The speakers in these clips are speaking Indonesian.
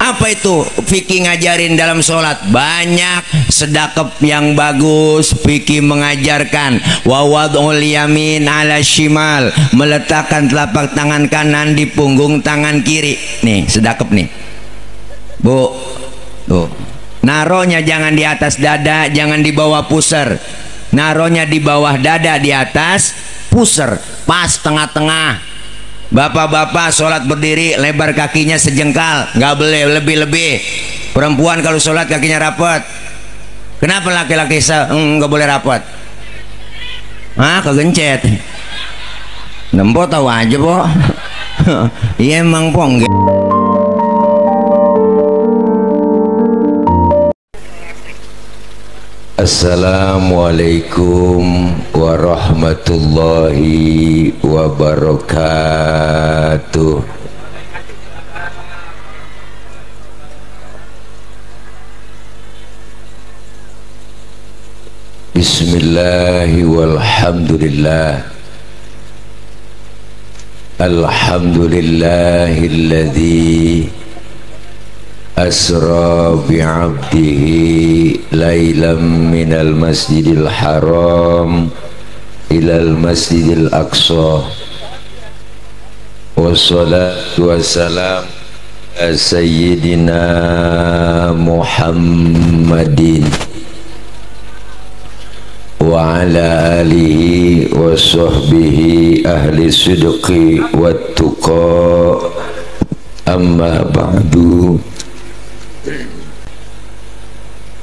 Apa itu fikih ngajarin dalam sholat? Banyak. Sedekap yang bagus fikih mengajarkan wawadul yamin ala shimal, meletakkan telapak tangan kanan di punggung tangan kiri. Nih sedekap nih Bu, tuh naronya jangan di atas dada, jangan di bawah pusar. Naronya di bawah dada, di atas pusar, pas tengah-tengah. Bapak-bapak sholat berdiri lebar kakinya sejengkal, nggak boleh lebih-lebih. Perempuan kalau sholat kakinya rapat. Kenapa laki-laki nggak boleh rapat? Kegencet. Nempo tahu aja po. Iya emang po. Assalamualaikum warahmatullahi wabarakatuh. Bismillahi walhamdulillah. Alhamdulillahilladzi asra bi'abdihi laylam minal masjidil haram ilal masjidil aqsa, wassalatu wassalam sayyidina Muhammadin wa ala alihi wa sahbihi ahli sidqi wat tuqa, amma ba'du.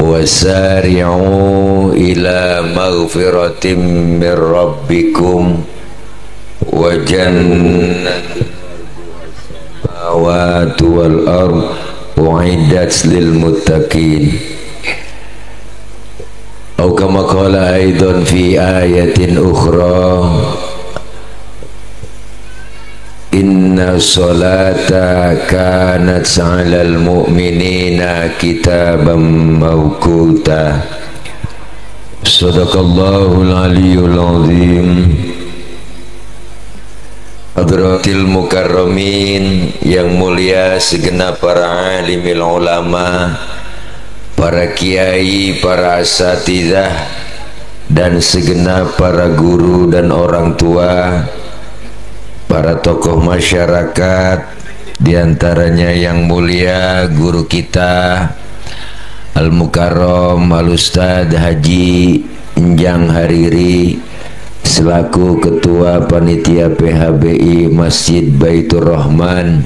Wasari'u ila maghfiratin min rabbikum wa jannatin samawati wal ard u'iddat lil muttaqin. Atau kama qala aidan fi ayatin ukhra, inna sholata kanat 'alal mu'minina kitaban mawquta. Sadaqallahul aliyyul azim. Hadratil mukarramin, yang mulia segenap para alimil ulama, para kiai, para asatidzah, dan segenap para guru dan orang tua, para tokoh masyarakat, diantaranya yang mulia guru kita Al-Mukarram Al-Ustadz Haji Enjang Hariri selaku Ketua Panitia PHBI Masjid Baitur Rahman,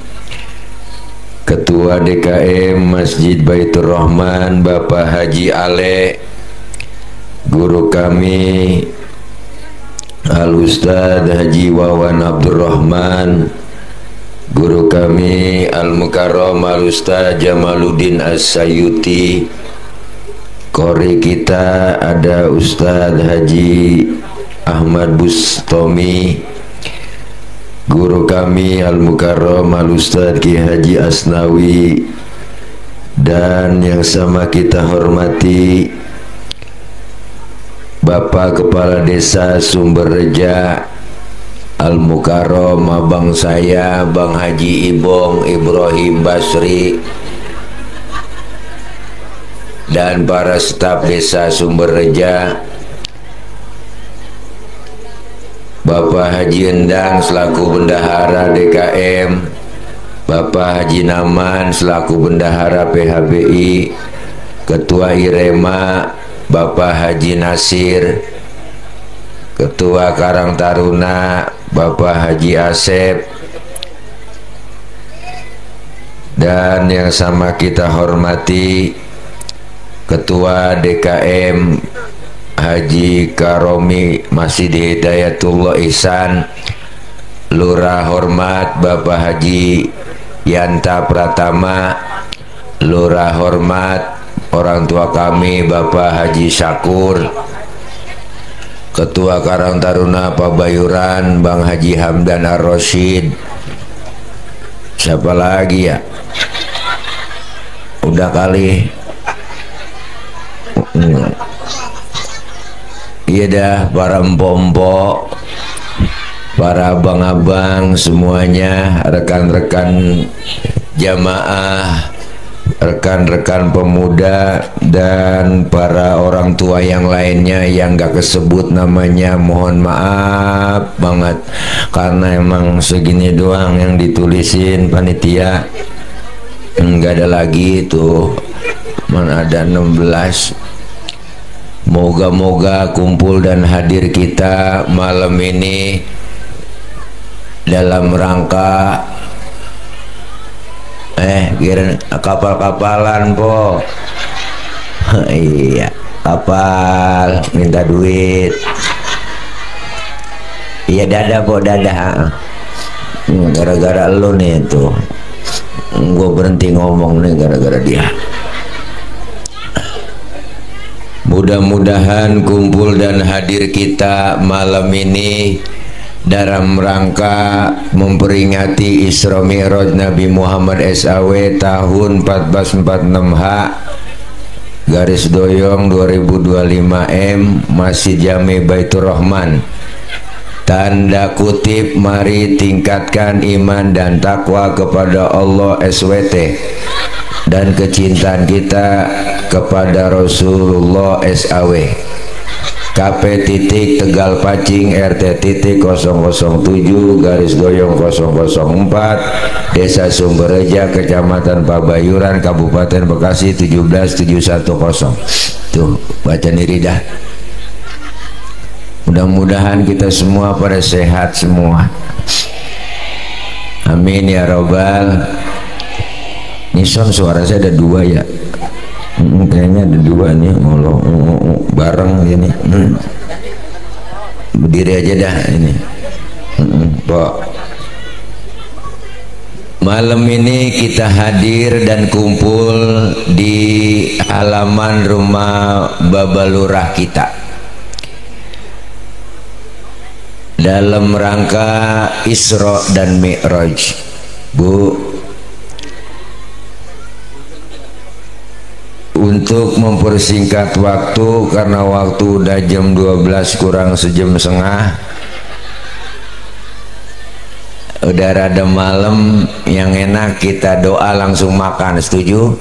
Ketua DKM Masjid Baitur Rahman Bapak Haji Ale, guru kami Al-Ustadz Haji Wawan Abdurrahman, guru kami Al-Mukarram Al-Ustadz Jamaluddin As-Sayuti, kori kita ada Ustadz Haji Ahmad Bustami, guru kami Al-Mukarram Al-Ustadz Ki Haji Asnawi, dan yang sama kita hormati Bapak Kepala Desa Sumberreja Al-Mukarram abang saya Bang Haji Ibong Ibrahim Basri, dan para staf Desa Sumberreja, Bapak Haji Endang selaku Bendahara DKM, Bapak Haji Naman selaku Bendahara PHBI, Ketua IREMA Bapak Haji Nasir, Ketua Karang Taruna Bapak Haji Asep, dan yang sama kita hormati Ketua DKM Haji Karomi Masjid Hidayatullah Ihsan, Lurah Hormat Bapak Haji Yanta Pratama, Lurah Hormat orang tua kami Bapak Haji Syakur, Ketua Karang Taruna Pabayuran Bang Haji Hamdan Ar-Rasyid. Siapa lagi ya? Udah kali. Iya dah, para empok-empok, para abang-abang semuanya, rekan-rekan jamaah rekan-rekan pemuda dan para orang tua yang lainnya yang gak kesebut namanya, mohon maaf banget karena emang segini doang yang ditulisin panitia, nggak ada lagi tuh, mana ada 16. Moga-moga kumpul dan hadir kita malam ini dalam rangka kapal-kapalan po. Iya, kapal minta duit. Iya, dadah po, dadah. Gara-gara lu nih tuh gue berhenti ngomong nih, gara-gara dia. Mudah-mudahan kumpul dan hadir kita malam ini dalam rangka memperingati Isra Mi'raj Nabi Muhammad SAW tahun 1446 H garis doyong 2025 M, Masjid Jami Baitur Rahman. Tanda kutip, mari tingkatkan iman dan takwa kepada Allah SWT dan kecintaan kita kepada Rasulullah SAW. KP titik Tegal Pacing RT titik 007 garis doyong 004 Desa Sumberreja Kecamatan Pabayuran Kabupaten Bekasi 17710. Tuh baca diri dah. Mudah-mudahan kita semua pada sehat semua, amin ya robbal. Nison suara saya ada dua ya, kayaknya ada dua nih, ngolong bareng ini. Berdiri aja dah ini. Pak, malam ini kita hadir dan kumpul di halaman rumah Babalurah kita dalam rangka Isra dan Mi'raj. Bu, untuk mempersingkat waktu karena waktu udah jam 12 kurang sejam setengah, udah rada malam, yang enak kita doa langsung makan. Setuju?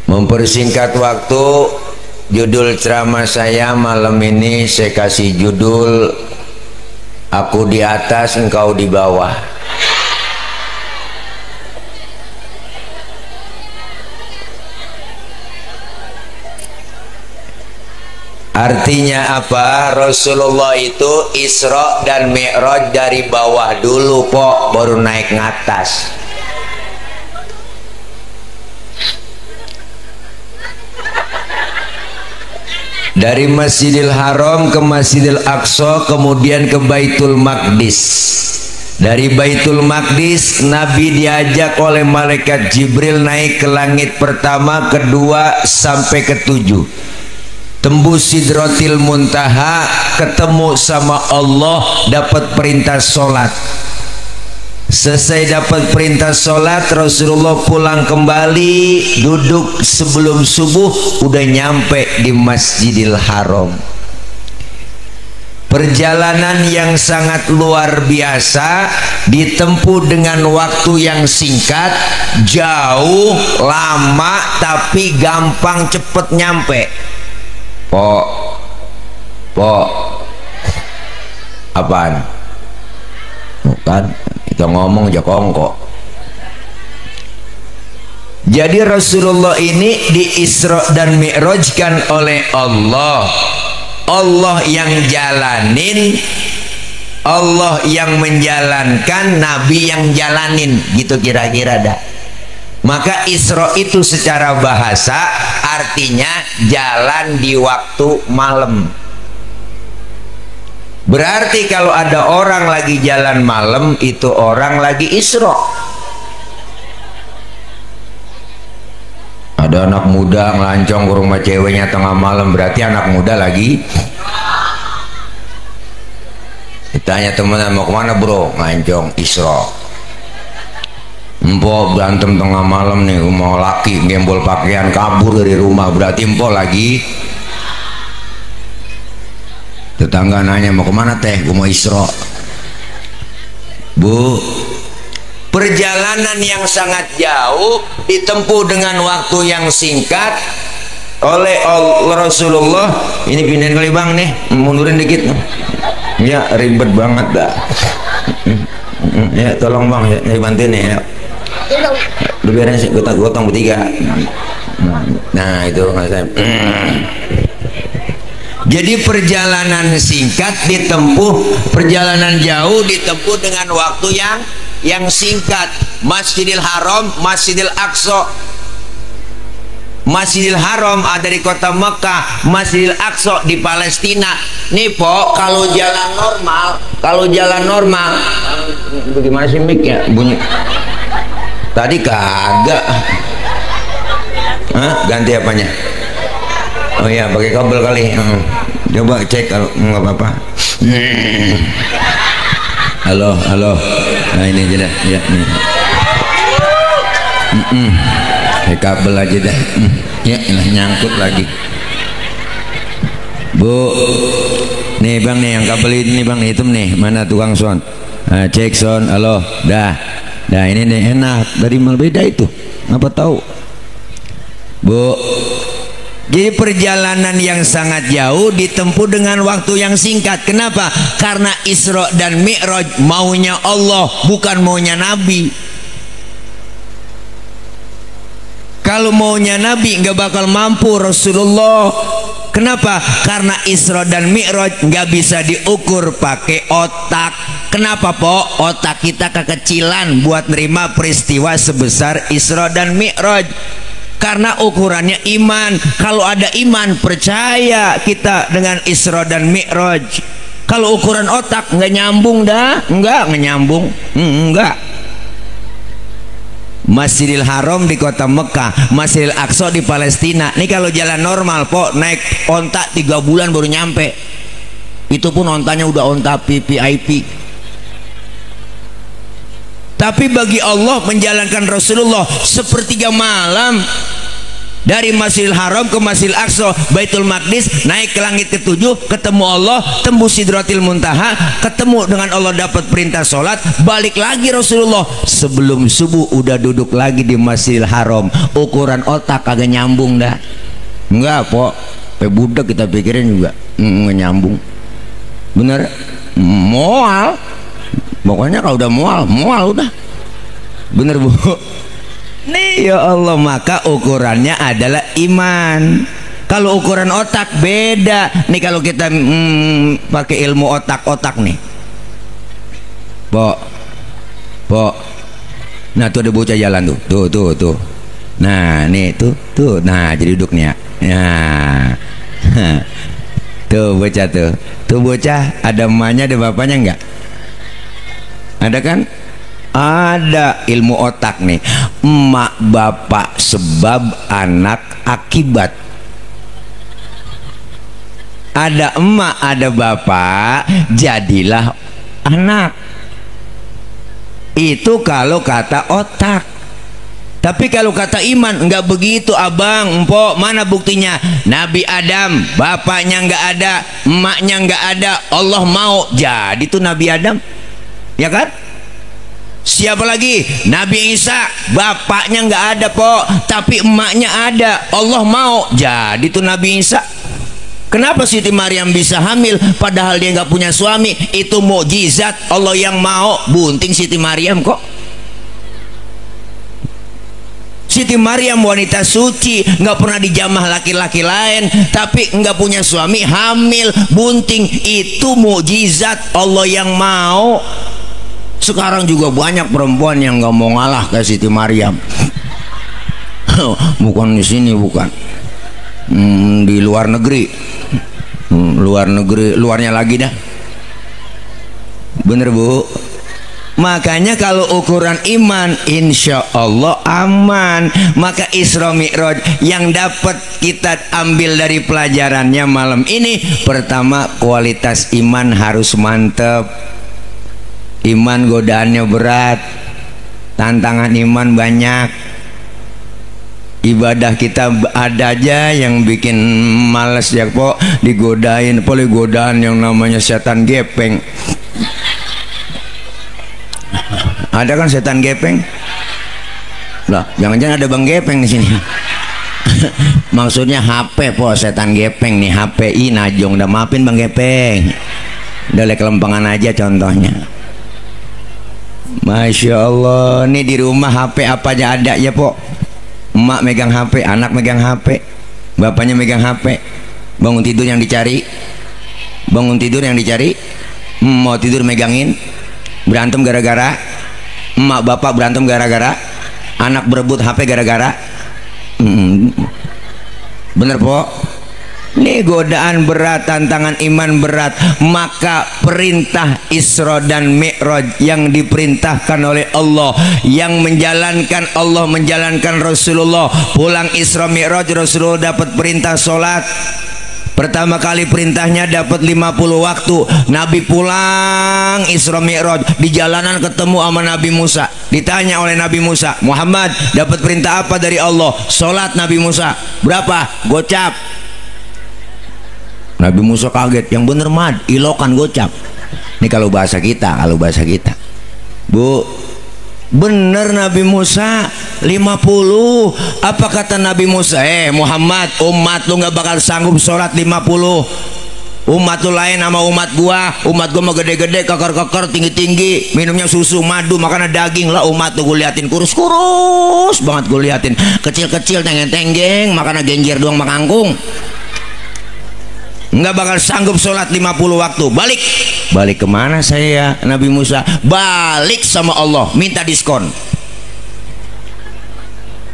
Mempersingkat waktu, judul ceramah saya malam ini saya kasih judul Aku di atas, engkau di bawah. Artinya apa? Rasulullah itu Isra dan Mi'raj dari bawah dulu po, baru naik ngatas. Dari Masjidil Haram ke Masjidil Aqsa, kemudian ke Baitul Maqdis. Dari Baitul Maqdis Nabi diajak oleh malaikat Jibril naik ke langit pertama, kedua sampai ketujuh, tembus Sidratil Muntaha, ketemu sama Allah, dapat perintah sholat. Selesai dapat perintah sholat, Rasulullah pulang kembali, duduk sebelum subuh, udah nyampe di Masjidil Haram. Perjalanan yang sangat luar biasa, ditempuh dengan waktu yang singkat, jauh, lama, tapi gampang, cepet nyampe. Apaan? Bukan, kita ngomong aja kongko. Jadi Rasulullah ini di Isra dan Mi'rajkan oleh Allah. Allah yang jalanin, Allah yang menjalankan, Nabi yang jalanin, gitu kira-kira dah. Maka Isra itu secara bahasa artinya jalan di waktu malam. Berarti kalau ada orang lagi jalan malam, itu orang lagi Isra. Ada anak muda ngelancong ke rumah ceweknya tengah malam, berarti anak muda lagi. Ditanya temenan, mau kemana bro? Ngelancong, Isra. Empok berantem tengah malam nih, mau laki gembol pakaian kabur dari rumah, berarti empok lagi. tetangga nanya mau kemana teh, gue mau Isra. Bu, perjalanan yang sangat jauh ditempuh dengan waktu yang singkat oleh Rasulullah. Ini pindahin kali bang nih, mundurin dikit. Ya ribet banget dah. Ya tolong bang, ya bantuin ya. Lu biarin sih, gotong bertiga. Nah itu nggak saya. Jadi perjalanan singkat ditempuh, perjalanan jauh ditempuh dengan waktu yang singkat. Masjidil Haram, Masjidil Aqsa. Masjidil Haram ada di kota Mekah, Masjidil Aqsa di Palestina. Nih po, kalau jalan normal, bagaimana sih mic ya bunyi? Tadi kagak. Hah? Ganti apanya? Oh iya, pakai kabel kali. Coba cek kalau nggak apa-apa. Halo. Nah ini aja dah, ya nih. Pakai kabel aja dah. Ya, nyangkut lagi. Bu, nih bang nih yang kabel ini bang hitam nih. Mana tukang sound? Nah, cek sound. Halo, dah ini nih enak. Dari mana beda itu? Apa tahu? Bu, jadi perjalanan yang sangat jauh ditempuh dengan waktu yang singkat. Kenapa? Karena Isra dan Mi'raj maunya Allah, bukan maunya Nabi. Kalau maunya Nabi nggak bakal mampu Rasulullah. Kenapa? Karena Isra dan Mi'raj nggak bisa diukur pakai otak. Kenapa po? Otak kita kekecilan buat nerima peristiwa sebesar Isra dan Mi'raj. Karena ukurannya iman. Kalau ada iman, percaya kita dengan Isra dan Mi'raj. Kalau ukuran otak nggak nyambung dah, nggak nyambung, nggak. Masjidil Haram di kota Mekah, Masjidil Aqsa di Palestina. Ini kalau jalan normal po, naik onta 3 bulan baru nyampe. Itu pun ontanya udah onta VIP. Tapi bagi Allah menjalankan Rasulullah sepertiga malam dari Masjidil Haram ke Masjidil Aqsa, Baitul Maqdis, naik ke langit ke-7, ketemu Allah, tembus Sidratil Muntaha, ketemu dengan Allah, dapat perintah sholat, balik lagi Rasulullah. Sebelum subuh udah duduk lagi di Masjidil Haram. Ukuran otak kagak nyambung dah. Enggak po, budak kita pikirin juga nggak nyambung. Bener? Mual. Pokoknya kalau udah mual udah. Bener bu? Nih ya Allah, maka ukurannya adalah iman. Kalau ukuran otak beda. Nih kalau kita pakai ilmu otak nih. Po. Nah tuh ada bocah jalan tuh. Nah nih tuh. Nah jadi duduk nih ya. Nah. Tuh bocah tuh. Tuh bocah ada emaknya ada bapaknya enggak? Ada kan? Ada ilmu otak nih. Emak bapak sebab, anak akibat. Ada emak ada bapak, jadilah anak. Itu kalau kata otak. Tapi kalau kata iman enggak begitu abang, empok. Mana buktinya? Nabi Adam bapaknya enggak ada, emaknya enggak ada, Allah mau jadi tuh Nabi Adam, ya kan? Siapa lagi? Nabi Isa bapaknya nggak ada po, tapi emaknya ada, Allah mau jadi tuh Nabi Isa. Kenapa Siti Maryam bisa hamil padahal dia nggak punya suami? Itu mukjizat Allah yang mau. Bunting Siti Maryam kok. Siti Maryam wanita suci, nggak pernah dijamah laki-laki lain, tapi nggak punya suami, hamil, bunting. Itu mukjizat Allah yang mau. Sekarang juga banyak perempuan yang nggak mau ngalah ke Siti Maryam. Bukan di sini, bukan di luar negeri. Luarnya lagi dah. Bener bu. Makanya kalau ukuran iman, insya Allah aman. Maka Isra Mi'raj yang dapat kita ambil dari pelajarannya malam ini, pertama kualitas iman harus mantep. Iman godaannya berat, tantangan iman banyak. ibadah kita ada aja yang bikin males ya po, digodain, boleh godaan yang namanya setan gepeng. Ada kan setan gepeng? Lah, jangan-jangan ada Bang Gepeng di sini. Maksudnya HP po, setan gepeng nih, HPI Najong. Udah maafin Bang Gepeng. Udah lek kelempangan aja contohnya. Masya Allah, nih di rumah HP apa aja ada ya po. Emak megang HP, anak megang HP, bapaknya megang HP. Bangun tidur yang dicari, bangun tidur yang dicari. Mau tidur megangin. Berantem gara-gara emak bapak berantem gara-gara anak berebut HP gara-gara. Bener po. Ini godaan berat, tantangan iman berat. Maka perintah Isra dan Mi'raj yang diperintahkan oleh Allah, yang menjalankan Allah, menjalankan Rasulullah. Pulang Isra Mi'raj, Rasulullah dapat perintah sholat. Pertama kali perintahnya dapat 50 waktu. Nabi pulang Isra Mi'raj, di jalanan ketemu sama Nabi Musa. Ditanya oleh Nabi Musa, Muhammad dapat perintah apa dari Allah? Sholat. Nabi Musa, berapa? Gocap. Nabi Musa kaget, yang bener mad, ilokan gocap. Ini kalau bahasa kita, Bu, bener Nabi Musa 50. Apa kata Nabi Musa? Muhammad, umat lu nggak bakal sanggup sholat 50. Umat lu lain sama umat gua mah gede-gede, keker-keker, tinggi-tinggi, minumnya susu, madu, makannya daging. Lah umat tuh gue liatin kurus-kurus banget, gue liatin kecil-kecil, tenggeng-tenggeng, makannya genjer doang makangkung. Nggak bakal sanggup sholat 50 waktu. Balik kemana saya Nabi Musa? Balik sama Allah, minta diskon.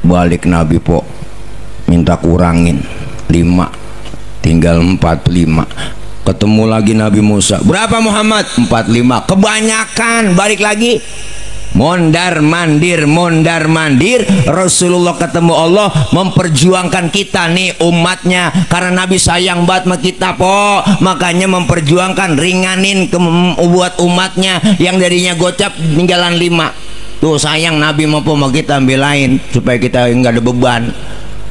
Balik Nabi po, minta kurangin 5, tinggal 45. Ketemu lagi Nabi Musa, berapa Muhammad? 45. Kebanyakan. Balik lagi, mondar mandir. Rasulullah ketemu Allah, memperjuangkan kita nih umatnya, karena Nabi sayang banget sama kita po, makanya memperjuangkan, ringanin buat umatnya yang darinya gocap tinggalan 5. Tuh sayang Nabi mau sama kita, belain supaya kita nggak ada beban.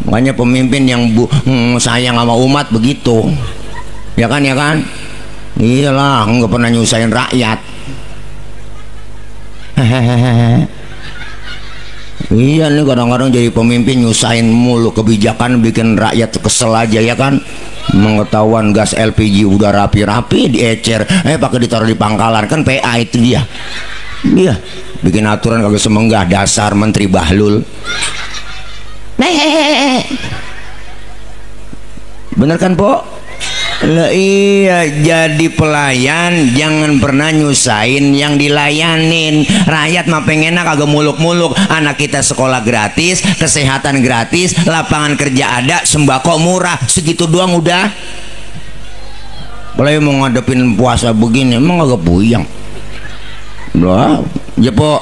Makanya pemimpin yang sayang sama umat begitu, ya kan? Iyalah, nggak pernah nyusahin rakyat. Iya nih, kadang-kadang jadi pemimpin nyusahin mulu, kebijakan bikin rakyat kesel aja, ya kan? Mengetahuan gas LPG udah rapi-rapi diecer, pakai ditaruh di pangkalan, kan PA itu dia. Iya, bikin aturan kagak semenggah, dasar Menteri Bahlul. Bener kan po? Lah iya, jadi pelayan jangan pernah nyusahin yang dilayanin. Rakyat mah pengennya kagak muluk-muluk. Anak kita sekolah gratis, kesehatan gratis, lapangan kerja ada, sembako murah, segitu doang udah. Kalau mau ngadepin puasa begini emang agak puyeng. Lah, ya po,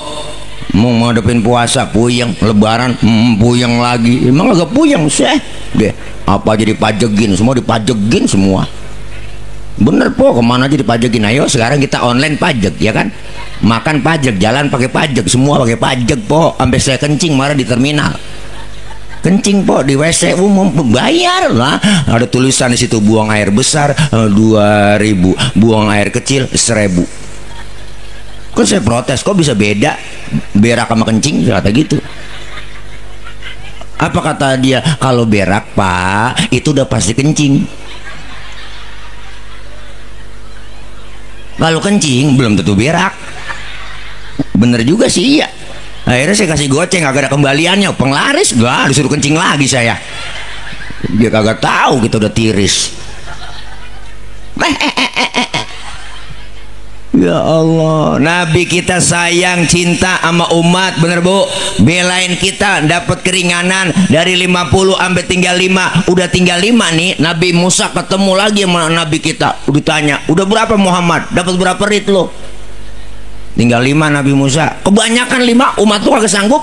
mau ngadepin puasa puyeng, lebaran puyeng lagi. Emang agak puyeng sih deh. Apa aja dipajekin, semua dipajekin semua. Bener po, kemana aja dipajekin. Ayo sekarang kita online pajak, ya kan? Makan pajak, jalan pakai pajak, semua pakai pajak po. Sampai saya kencing marah di terminal, kencing po di WC umum, bayar lah. Ada tulisan di situ, buang air besar 2.000, buang air kecil 1.000. Kok saya protes, kok bisa beda berak sama kencing, kata gitu. Apa kata dia? Kalau berak pak itu udah pasti kencing, kalau kencing belum tentu berak. Bener juga sih, iya. Akhirnya saya kasih goceng, agak ada kembaliannya, penglaris gak disuruh kencing lagi saya. Dia kagak tahu kita udah tiris. Ya Allah, Nabi kita sayang, cinta sama umat, bener bu, belain kita dapat keringanan dari 50 sampai tinggal 5. Udah tinggal 5 nih. Nabi Musa ketemu lagi sama Nabi kita, ditanya udah berapa Muhammad, dapat berapa rit lo? Tinggal 5 Nabi Musa. Kebanyakan 5, umat tuh agak sanggup.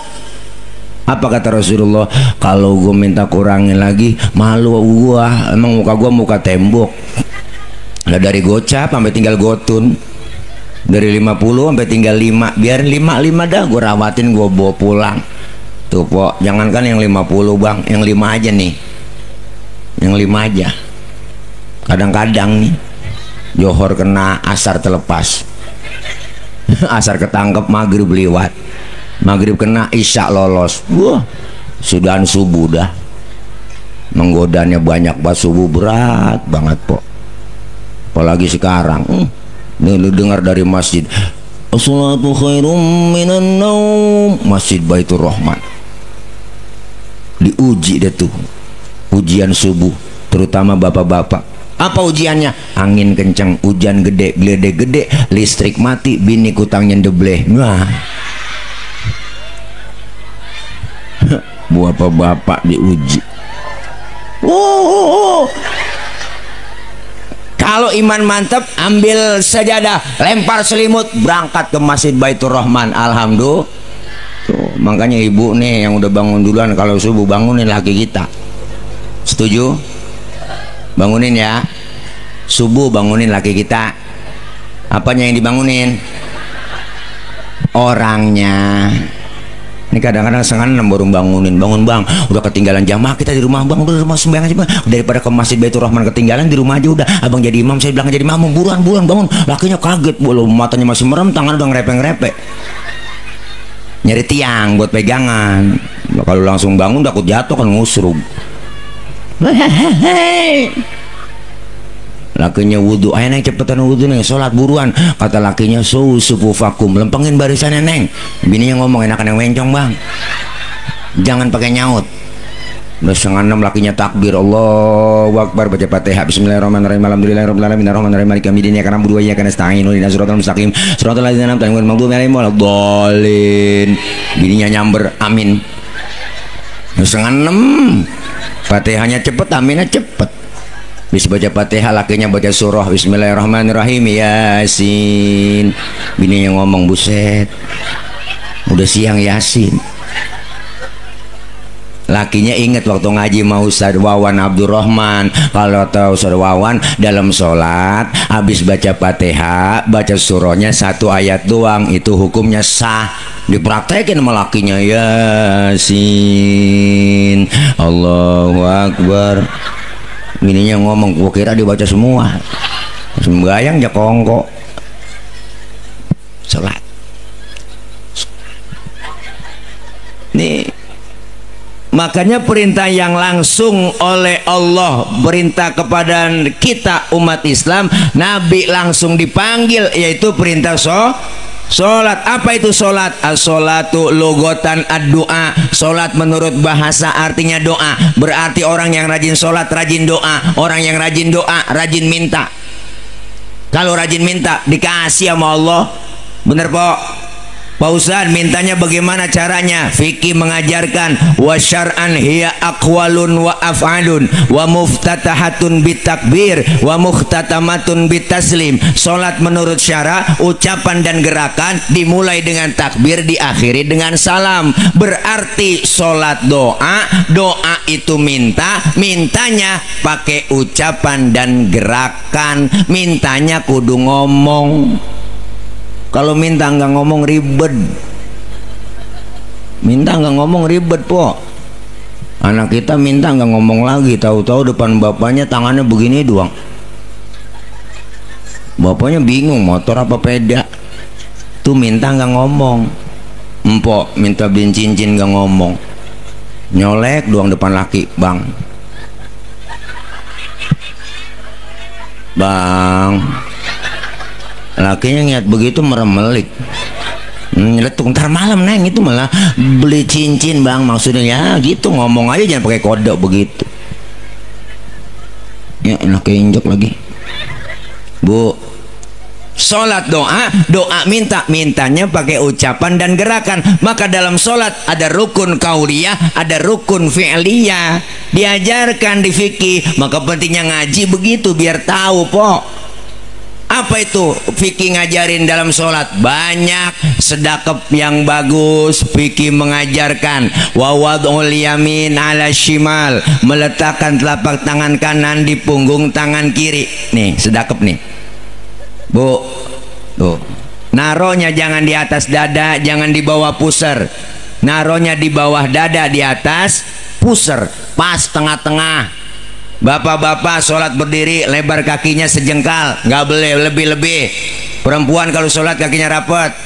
Apa kata Rasulullah? Kalau gue minta kurangin lagi malu gua, emang muka gua muka tembok. Lah dari gocap sampai tinggal gotun, dari 50 sampai tinggal 5, biarin 5 dah, gue rawatin, gue bawa pulang. Tuh po, jangankan yang 50 bang, yang 5 aja nih, yang 5 aja. Kadang-kadang nih Johor kena, asar terlepas. Asar ketangkep, maghrib lewat, maghrib kena, isya lolos. Wah, sudahan subuh dah. Menggodanya banyak banget, subuh berat banget po. Apalagi sekarang, nih lu dengar dari masjid, as-salatu khairum minan naum, Masjid Baitur Rahman. Diuji deh tuh, ujian subuh, terutama bapak-bapak. Apa ujiannya? Angin kencang, hujan gede, geledek gede, listrik mati, bini kutangnya ndebleh. Wah, bapak-bapak diuji. Kalau iman mantap, ambil sajadah, lempar selimut, berangkat ke Masjid Baitur Rahman. Alhamdulillah. Tuh, makanya ibu nih yang udah bangun duluan, kalau subuh bangunin laki kita. Setuju? Bangunin ya. Subuh bangunin laki kita. Apanya yang dibangunin? Orangnya. Ini kadang-kadang setengah 6 baru bangunin. Bangun bang, udah ketinggalan jamaah kita di rumah bang, udah rumah sembahyang aja bang, daripada ke Masjid Baitur Rahman ketinggalan, di rumah aja udah. Abang jadi imam, saya bilang jadi imam, buruan bangun. Lakinya kaget, belum matanya masih merem, tangan udah ngerepe-ngerepe, nyari tiang buat pegangan. Kalau langsung bangun takut jatuh kan, ngusrug. Lakinya wudhu, ayo neng cepetan wudhu neng, sholat buruan. Kata lakinya, sufufakum, lempengin barisannya neng. Bininya ngomong, enakan yang mencong bang, jangan pakai nyaut. Udah setengah 6 lakinya takbir, Allahu Akbar, baca Fatihah, bismillahirrahmanirrahim, alhamdulillahirabbil alamin, arrahmanirrahim, maliki yaumiddin, iyyaka na'budu wa iyyaka nasta'in, ihdinas siratal mustaqim, siratal ladzina an'amta 'alaihim, ghairil maghdubi 'alaihim waladdallin. Bininya nyamber, amin. Udah setengah 6, Fatihahnya cepet, aminnya cepet. Bisa baca Fatihah, lakinya baca surah bismillahirrahmanirrahim, Yasin. Bini yang ngomong, buset, udah siang Yasin. Lakinya inget waktu ngaji mau Ustaz Wawan Abdurrahman. Kalau tahu Ustaz Wawan, dalam sholat habis baca Fatihah, baca surahnya 1 ayat doang, itu hukumnya sah. Dipraktekin sama lakinya, Yasin, Allahu Akbar. Bininya ngomong, gua kira dibaca semua, sembayang ya kongko. Sholat nih, makanya perintah yang langsung oleh Allah, perintah kepada kita umat Islam, Nabi langsung dipanggil, yaitu perintah sholat. Apa itu sholat? As-sholatu logotan ad-doa. Sholat menurut bahasa artinya doa. Berarti orang yang rajin sholat rajin doa. Orang yang rajin doa rajin minta. Kalau rajin minta dikasih sama Allah. Bener po? Pak Ustadz, mintanya bagaimana caranya? Fikih mengajarkan, wa syar'an hiya aqwalun wa af'alun wa muftatahatun bitakbir wa muhtatamatun bitaslim. Salat menurut syara, ucapan dan gerakan dimulai dengan takbir, diakhiri dengan salam. Berarti salat doa, doa itu minta, mintanya pakai ucapan dan gerakan, mintanya kudu ngomong. Kalau minta nggak ngomong ribet, minta nggak ngomong ribet po. Anak kita minta nggak ngomong lagi, tahu-tahu depan bapaknya tangannya begini doang. Bapaknya bingung motor apa peda. Tuh minta nggak ngomong. Empok minta beliin cincin nggak ngomong, nyolek doang depan laki, bang. Lakinya niat begitu meremelik, nyeletuk, ntar malam neng itu malah beli cincin bang, maksudnya ya gitu, ngomong aja jangan pakai kode begitu. Ya enak injek lagi. Bu, sholat doa, doa minta, mintanya pakai ucapan dan gerakan. Maka dalam sholat ada rukun kauliyah, ada rukun fi'liyah, diajarkan di fikih. Maka pentingnya ngaji begitu biar tahu po. Apa itu fikih ngajarin dalam sholat? Banyak sedekap yang bagus. Fikih mengajarkan wawadul yamin ala shimal, meletakkan telapak tangan kanan di punggung tangan kiri. Nih sedekap nih bu, tuh naronya jangan di atas dada, jangan di bawah pusar. naronya di bawah dada, di atas pusar, pas tengah-tengah. Bapak-bapak sholat berdiri lebar kakinya sejengkal, nggak boleh lebih-lebih. Perempuan kalau sholat kakinya rapat.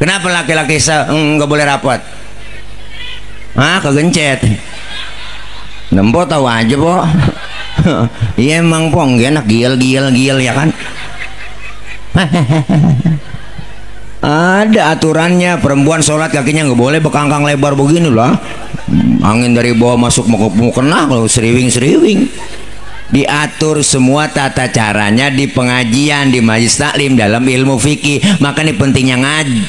Kenapa laki-laki nggak boleh rapat? Kegencet. Nempo tahu aja po. Iya emang po, nggak enak gil ya kan. Ada aturannya, perempuan sholat kakinya nggak boleh bekangkang lebar begini lah. Angin dari bawah masuk mau kena kalau seriwing. Diatur semua tata caranya di pengajian, di majelis taklim, dalam ilmu fikih. Maka ini pentingnya ngaji.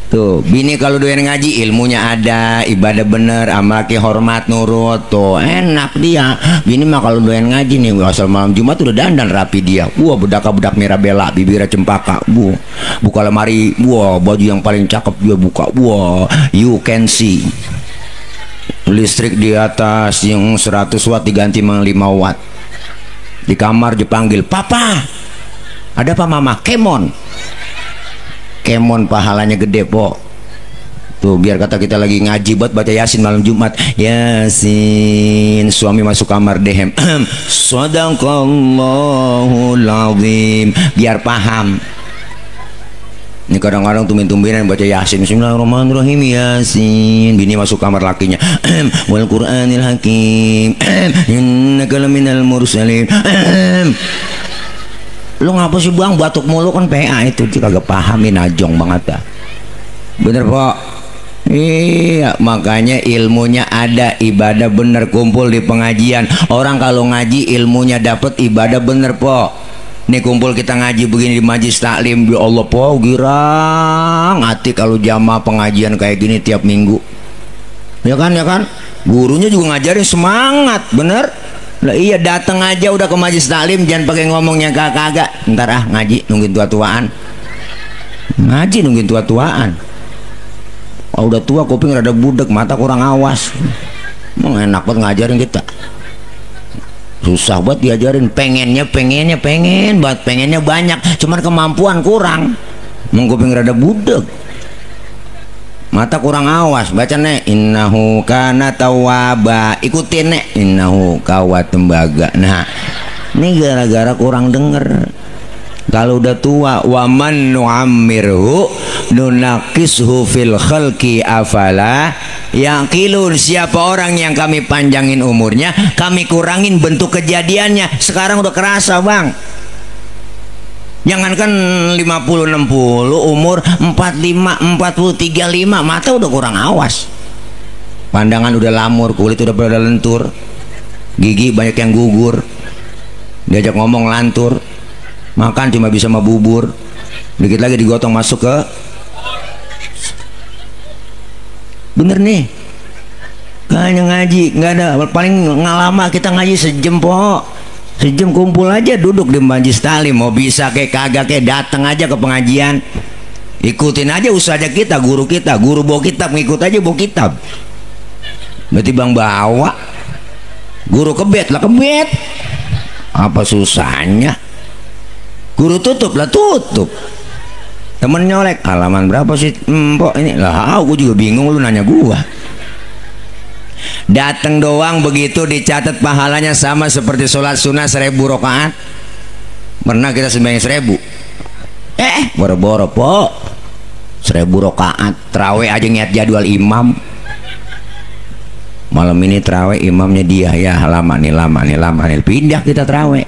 Tuh, bini kalau doyan ngaji ilmunya ada, ibadah bener, amalaki hormat nurut, tuh enak dia. Bini mah kalau doyan ngaji nih, asal malam Jumat udah dandan rapi dia. Wah, bedak Mirabella, bibirnya cempaka, buka lemari, baju yang paling cakep dia buka, you can see. Listrik di atas yang 100 watt diganti dengan 5 watt. Di kamar dipanggil, papa, ada apa mama? Kemon pahalanya gede po. Tuh biar kata kita lagi ngaji buat baca Yasin malam Jumat. Yasin. Suami masuk kamar dehem. Sadaqallahul azim. Biar paham. Ini kadang-kadang tumben-tumbenan baca Yasin. Bismillahirrahmanirrahim. Yasin. Bini masuk kamar lakinya. Wal Qur'anil hakim. Innaka laminal mursalin. Lu ngapa sih bang batuk mulu kan PA itu kagak pahamin ajong banget dah. Bener po. Iya, makanya ilmunya ada, ibadah bener, kumpul di pengajian. Orang kalau ngaji ilmunya dapet, ibadah bener po. Nih kumpul kita ngaji begini di majelis taklim, ya Allah po, girang hati kalau jamaah pengajian kayak gini tiap minggu. Ya kan? Gurunya juga ngajarin semangat, bener. Lah iya, datang aja udah ke majelis taklim, jangan pakai ngomongnya kagak. Ntar ngaji nungguin tua-tuaan. Ngaji nungguin tua-tuaan. Udah tua kuping rada budek, mata kurang awas. Emang enak banget ngajarin kita. Susah banget diajarin, pengen banget, pengennya banyak, cuman kemampuan kurang. Emang kuping rada budek. Mata kurang awas, baca nek innahu kana tawwaba, ikutin nek innahu kawat tembaga. Nah ini gara-gara kurang denger. Kalau udah tua, waman nu'ammirhu nunakishu fil khalqi afala yaqilun. Siapa orang yang kami panjangin umurnya, kami kurangin bentuk kejadiannya. Sekarang udah kerasa bang. Jangankan 50-60, umur 45, 40, 35, mata udah kurang awas. Pandangan udah lamur, kulit udah pada lentur, gigi banyak yang gugur, diajak ngomong lantur, makan cuma bisa sama bubur, dikit lagi digotong masuk ke. Bener nih, kayaknya ngaji nggak ada, paling ngalama kita ngaji sejam po. Sejam kumpul aja, duduk di majelis taklim. Mau bisa kayak kagak kayak datang aja ke pengajian, ikutin aja usaha kita, guru bawa kitab, ngikut aja bawa kitab. Berarti bang bawa guru kebet lah, kebet apa susahnya? Guru tutup lah, tutup. Temen nyolek, halaman berapa sih empok ini lah? Gue juga bingung, lu nanya gua. Datang doang begitu dicatat pahalanya sama seperti sholat sunnah 1000 rakaat. Pernah kita sembahyang 1000. Boro-boro po 1000 rakaat. Terawih aja niat jadwal imam. Malam ini terawih imamnya dia, ya lama nih pindah kita terawih.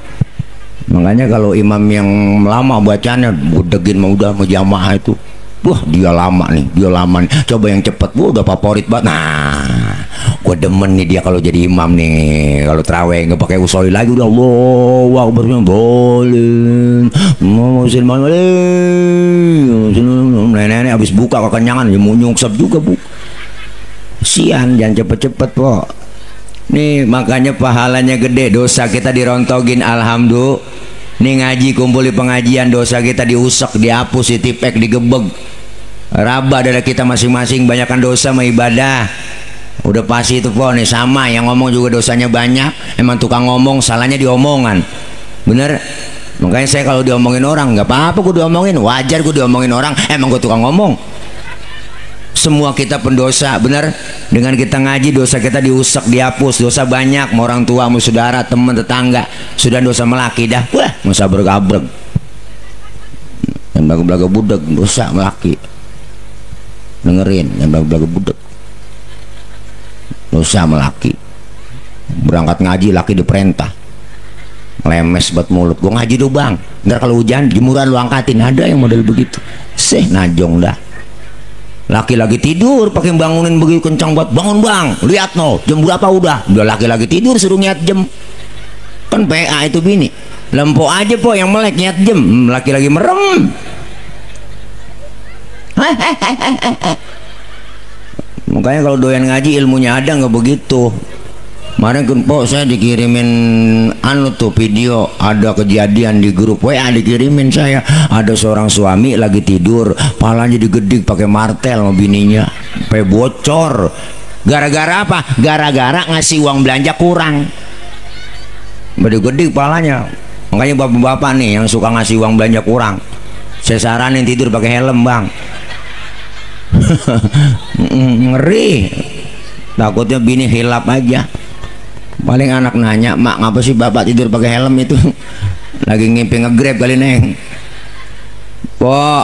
Makanya kalau imam yang lama bacanya budegin mau udah mau jamaah itu, wah dia lama nih. Coba yang cepet, udah favorit banget. Nah, gue demen nih dia kalau jadi imam nih. Kalau terawih nggak pakai usolli lagi, udah Allahu Akbar boleh. Nenek habis buka kekenyangan, ya mau nyungsep juga bu. Sian, jangan cepet-cepet po. Nih makanya pahalanya gede, dosa kita dirontogin, alhamdulillah. Nih ngaji kumpul di pengajian, dosa kita diusek, dihapus, ditipek, digebeg. Raba dari kita masing-masing, banyakkan dosa sama ibadah. Udah pasti itu po nih, sama yang ngomong juga dosanya banyak. Emang tukang ngomong, salahnya diomongan. Bener? Makanya saya kalau diomongin orang nggak apa-apa, gue diomongin, wajar gue diomongin orang. Emang gue tukang ngomong. 10 Semua kita pendosa, benar? Dengan kita ngaji dosa kita diusap, dihapus. Dosa banyak, mau orang tua, mau saudara, teman, tetangga. Sudah dosa melaki dah, wah, masa bergabrek. Yang belaga-belaga budak dosa melaki. Dengerin, yang belaga-belaga budak dosa melaki. Berangkat ngaji laki diperintah lemes buat mulut, gue ngaji dulu bang, ntar kalau hujan jemuran lu angkatin. Ada yang model begitu, najong dah. Laki lagi tidur pakai bangunin begitu kencang buat bangun bang, lihat no jam berapa udah laki lagi tidur suruh nyiat jam. Kan PA itu bini lempo aja po yang melek nyiat jam, laki lagi merem. Makanya kalau doyan ngaji ilmunya ada, nggak begitu. Kemarin kan po saya dikirimin tuh video, ada kejadian di grup WA, dikirimin saya, ada seorang suami lagi tidur, palanya digedik pakai martel sama bininya, sampai bocor. Gara-gara apa? Gara-gara ngasih uang belanja kurang, digedik palanya. Makanya bapak-bapak nih yang suka ngasih uang belanja kurang, saya saranin tidur pakai helm bang. Ngeri, takutnya bini hilap aja. Paling anak nanya, mak ngapa sih bapak tidur pakai helm itu? Lagi ngimpi nge-grab kali neng. Pok,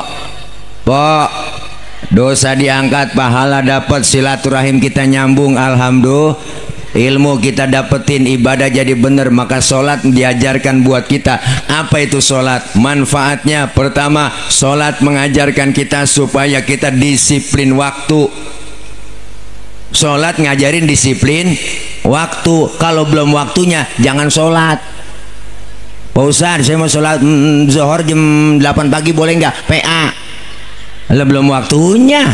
dosa diangkat, pahala dapat, silaturahim kita nyambung, alhamdulillah. Ilmu kita dapetin, ibadah jadi bener. Maka sholat diajarkan buat kita. Apa itu sholat? Manfaatnya pertama, sholat mengajarkan kita supaya kita disiplin waktu. Sholat ngajarin disiplin waktu. Kalau belum waktunya jangan sholat. Pak Ustadz, saya mau sholat zuhur jam 8 pagi boleh nggak? PA belum waktunya.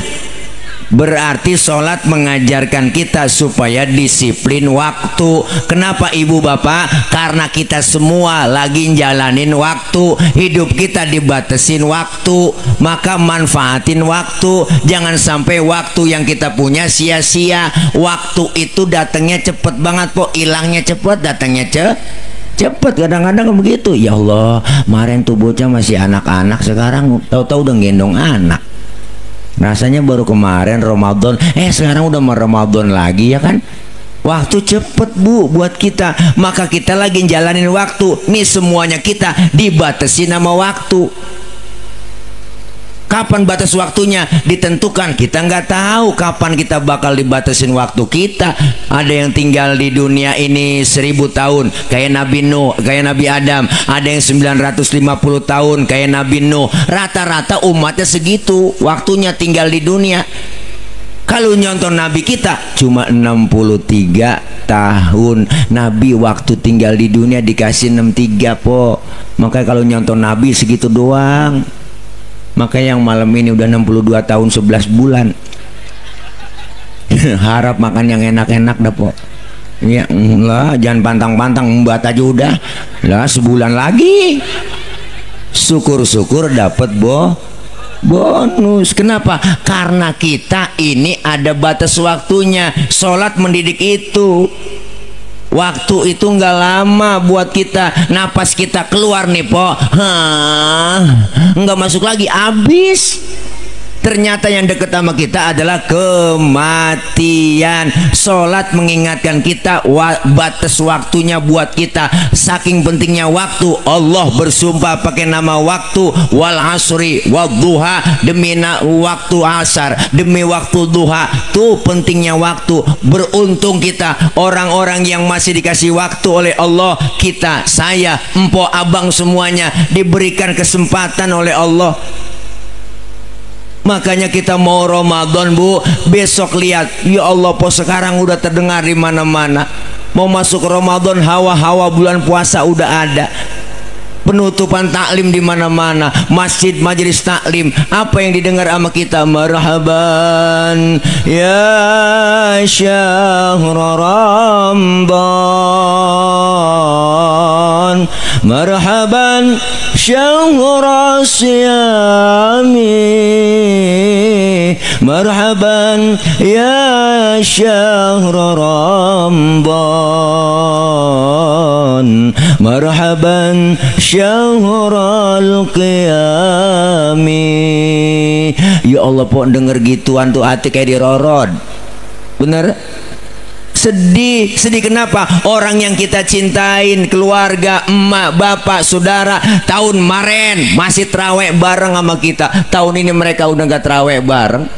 Berarti sholat mengajarkan kita supaya disiplin waktu. Kenapa ibu bapak? Karena kita semua lagi jalanin waktu. Hidup kita dibatasin waktu. Maka manfaatin waktu. Jangan sampai waktu yang kita punya sia-sia. Waktu itu datangnya cepet banget po, hilangnya cepet, datangnya cepet. Kadang-kadang begitu. Ya Allah, kemarin tuh bocah masih anak-anak, sekarang tahu-tahu udah gendong anak. Rasanya baru kemarin Ramadan, sekarang udah mau Ramadan lagi, ya kan? Waktu cepet bu buat kita. Maka kita lagi jalanin waktu. Nih semuanya kita dibatasi nama waktu. Kapan batas waktunya ditentukan? Kita nggak tahu kapan kita bakal dibatasin waktu kita. Ada yang tinggal di dunia ini 1000 tahun kayak Nabi Nuh, kayak Nabi Adam. Ada yang 950 tahun kayak Nabi Nuh. Rata-rata umatnya segitu waktunya tinggal di dunia. Kalau nyonton Nabi kita cuma 63 tahun. Nabi waktu tinggal di dunia dikasih 63 po. Makanya kalau nyonton Nabi segitu doang. Makanya yang malam ini udah 62 tahun 11 bulan. Harap makan yang enak-enak dah po. Ya lah, jangan pantang-pantang, membuat aja udah lah, sebulan lagi. Syukur-syukur dapat bonus. Kenapa? Karena kita ini ada batas waktunya. Sholat mendidik itu. Waktu itu nggak lama buat kita. Napas kita keluar nih po, nggak masuk lagi, habis. Ternyata yang dekat sama kita adalah kematian. Sholat mengingatkan kita batas waktunya buat kita. Saking pentingnya waktu, Allah bersumpah pakai nama waktu. Wal asri wal duha, demi waktu asar, demi waktu duha. Tuh pentingnya waktu. Beruntung kita orang-orang yang masih dikasih waktu oleh Allah. Kita, saya, empok, abang semuanya diberikan kesempatan oleh Allah. Makanya kita mau Ramadan bu, besok lihat, ya Allah po, sekarang udah terdengar di mana-mana. Mau masuk Ramadan, hawa-hawa bulan puasa udah ada. Penutupan taklim di mana-mana, masjid, majelis taklim. Apa yang didengar sama kita? Marhaban ya syahr Ramadan, marhaban syahr siyami, marhaban ya syahr Ramadan, marhaban syahrul qiyami. Ya Ya Allah po, denger gituan tuh hati kayak dirorod. Bener? Sedih. Sedih kenapa? Orang yang kita cintain, keluarga, emak, bapak, saudara, tahun kemarin masih terawih bareng sama kita, tahun ini mereka udah gak terawih bareng.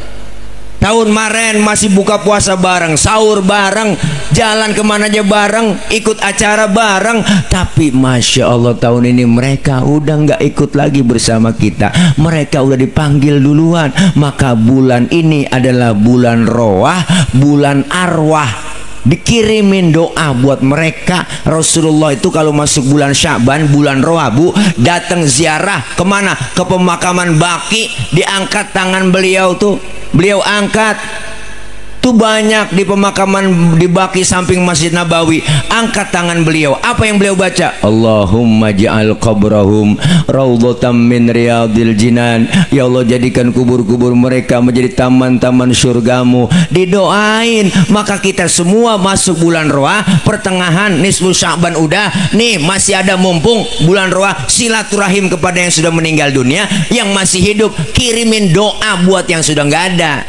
Tahun kemarin masih buka puasa bareng, sahur bareng, jalan kemana aja bareng, ikut acara bareng. Tapi Masya Allah tahun ini mereka udah nggak ikut lagi bersama kita. Mereka udah dipanggil duluan. Maka bulan ini adalah bulan roah, bulan arwah. Dikirimin doa buat mereka. Rasulullah itu kalau masuk bulan Sya'ban, bulan roah bu, datang ziarah kemana? Ke pemakaman Baqi, diangkat tangan beliau tuh, beliau angkat tuh banyak di pemakaman di Baqi samping Masjid Nabawi, angkat tangan beliau. Apa yang beliau baca? Allahumma ja'al qabrahum raudhatan min riyadil jinan. Ya Allah, jadikan kubur-kubur mereka menjadi taman-taman surgamu. Didoain. Maka kita semua masuk bulan roah, pertengahan nisfu Sya'ban udah nih, masih ada mumpung bulan roah, silaturahim kepada yang sudah meninggal dunia. Yang masih hidup kirimin doa buat yang sudah nggak ada.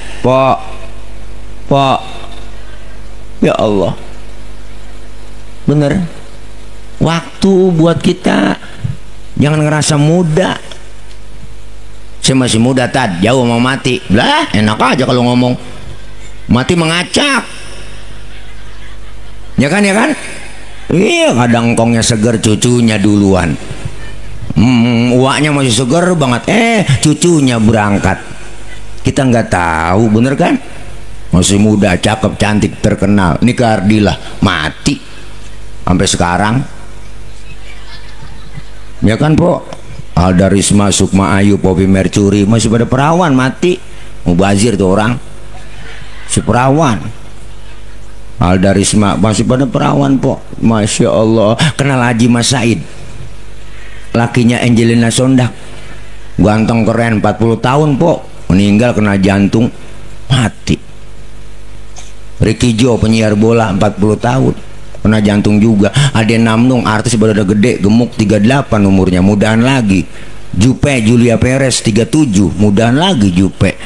Pak, ya Allah, bener, waktu buat kita. Jangan ngerasa muda. Saya masih muda tad, jauh mau mati. Lah, enak aja kalau ngomong. Mati mengacak. Ya kan, ya kan? Iya, kadang kongnya seger, cucunya duluan. Uaknya masih seger banget. Cucunya berangkat. Kita nggak tahu, bener kan? Masih muda, cakep, cantik, terkenal. Ini ke Ardila mati sampai sekarang. Ya kan po? Alda Risma, Sukma Ayu, Poppy Mercury masih pada perawan mati. Mubazir tuh orang, si perawan. Alda Risma masih pada perawan po. Masya Allah. Kenal Haji Mas Said, lakinya Angelina Sondak, ganteng keren, 40 tahun po, meninggal kena jantung mati. Ricky Jo, penyiar bola, 40 tahun kena jantung juga. Ade Namnung, artis baru udah gede, gemuk, 38 umurnya, mudahan lagi. Jupe Julia Perez 37, mudahan lagi Jupe.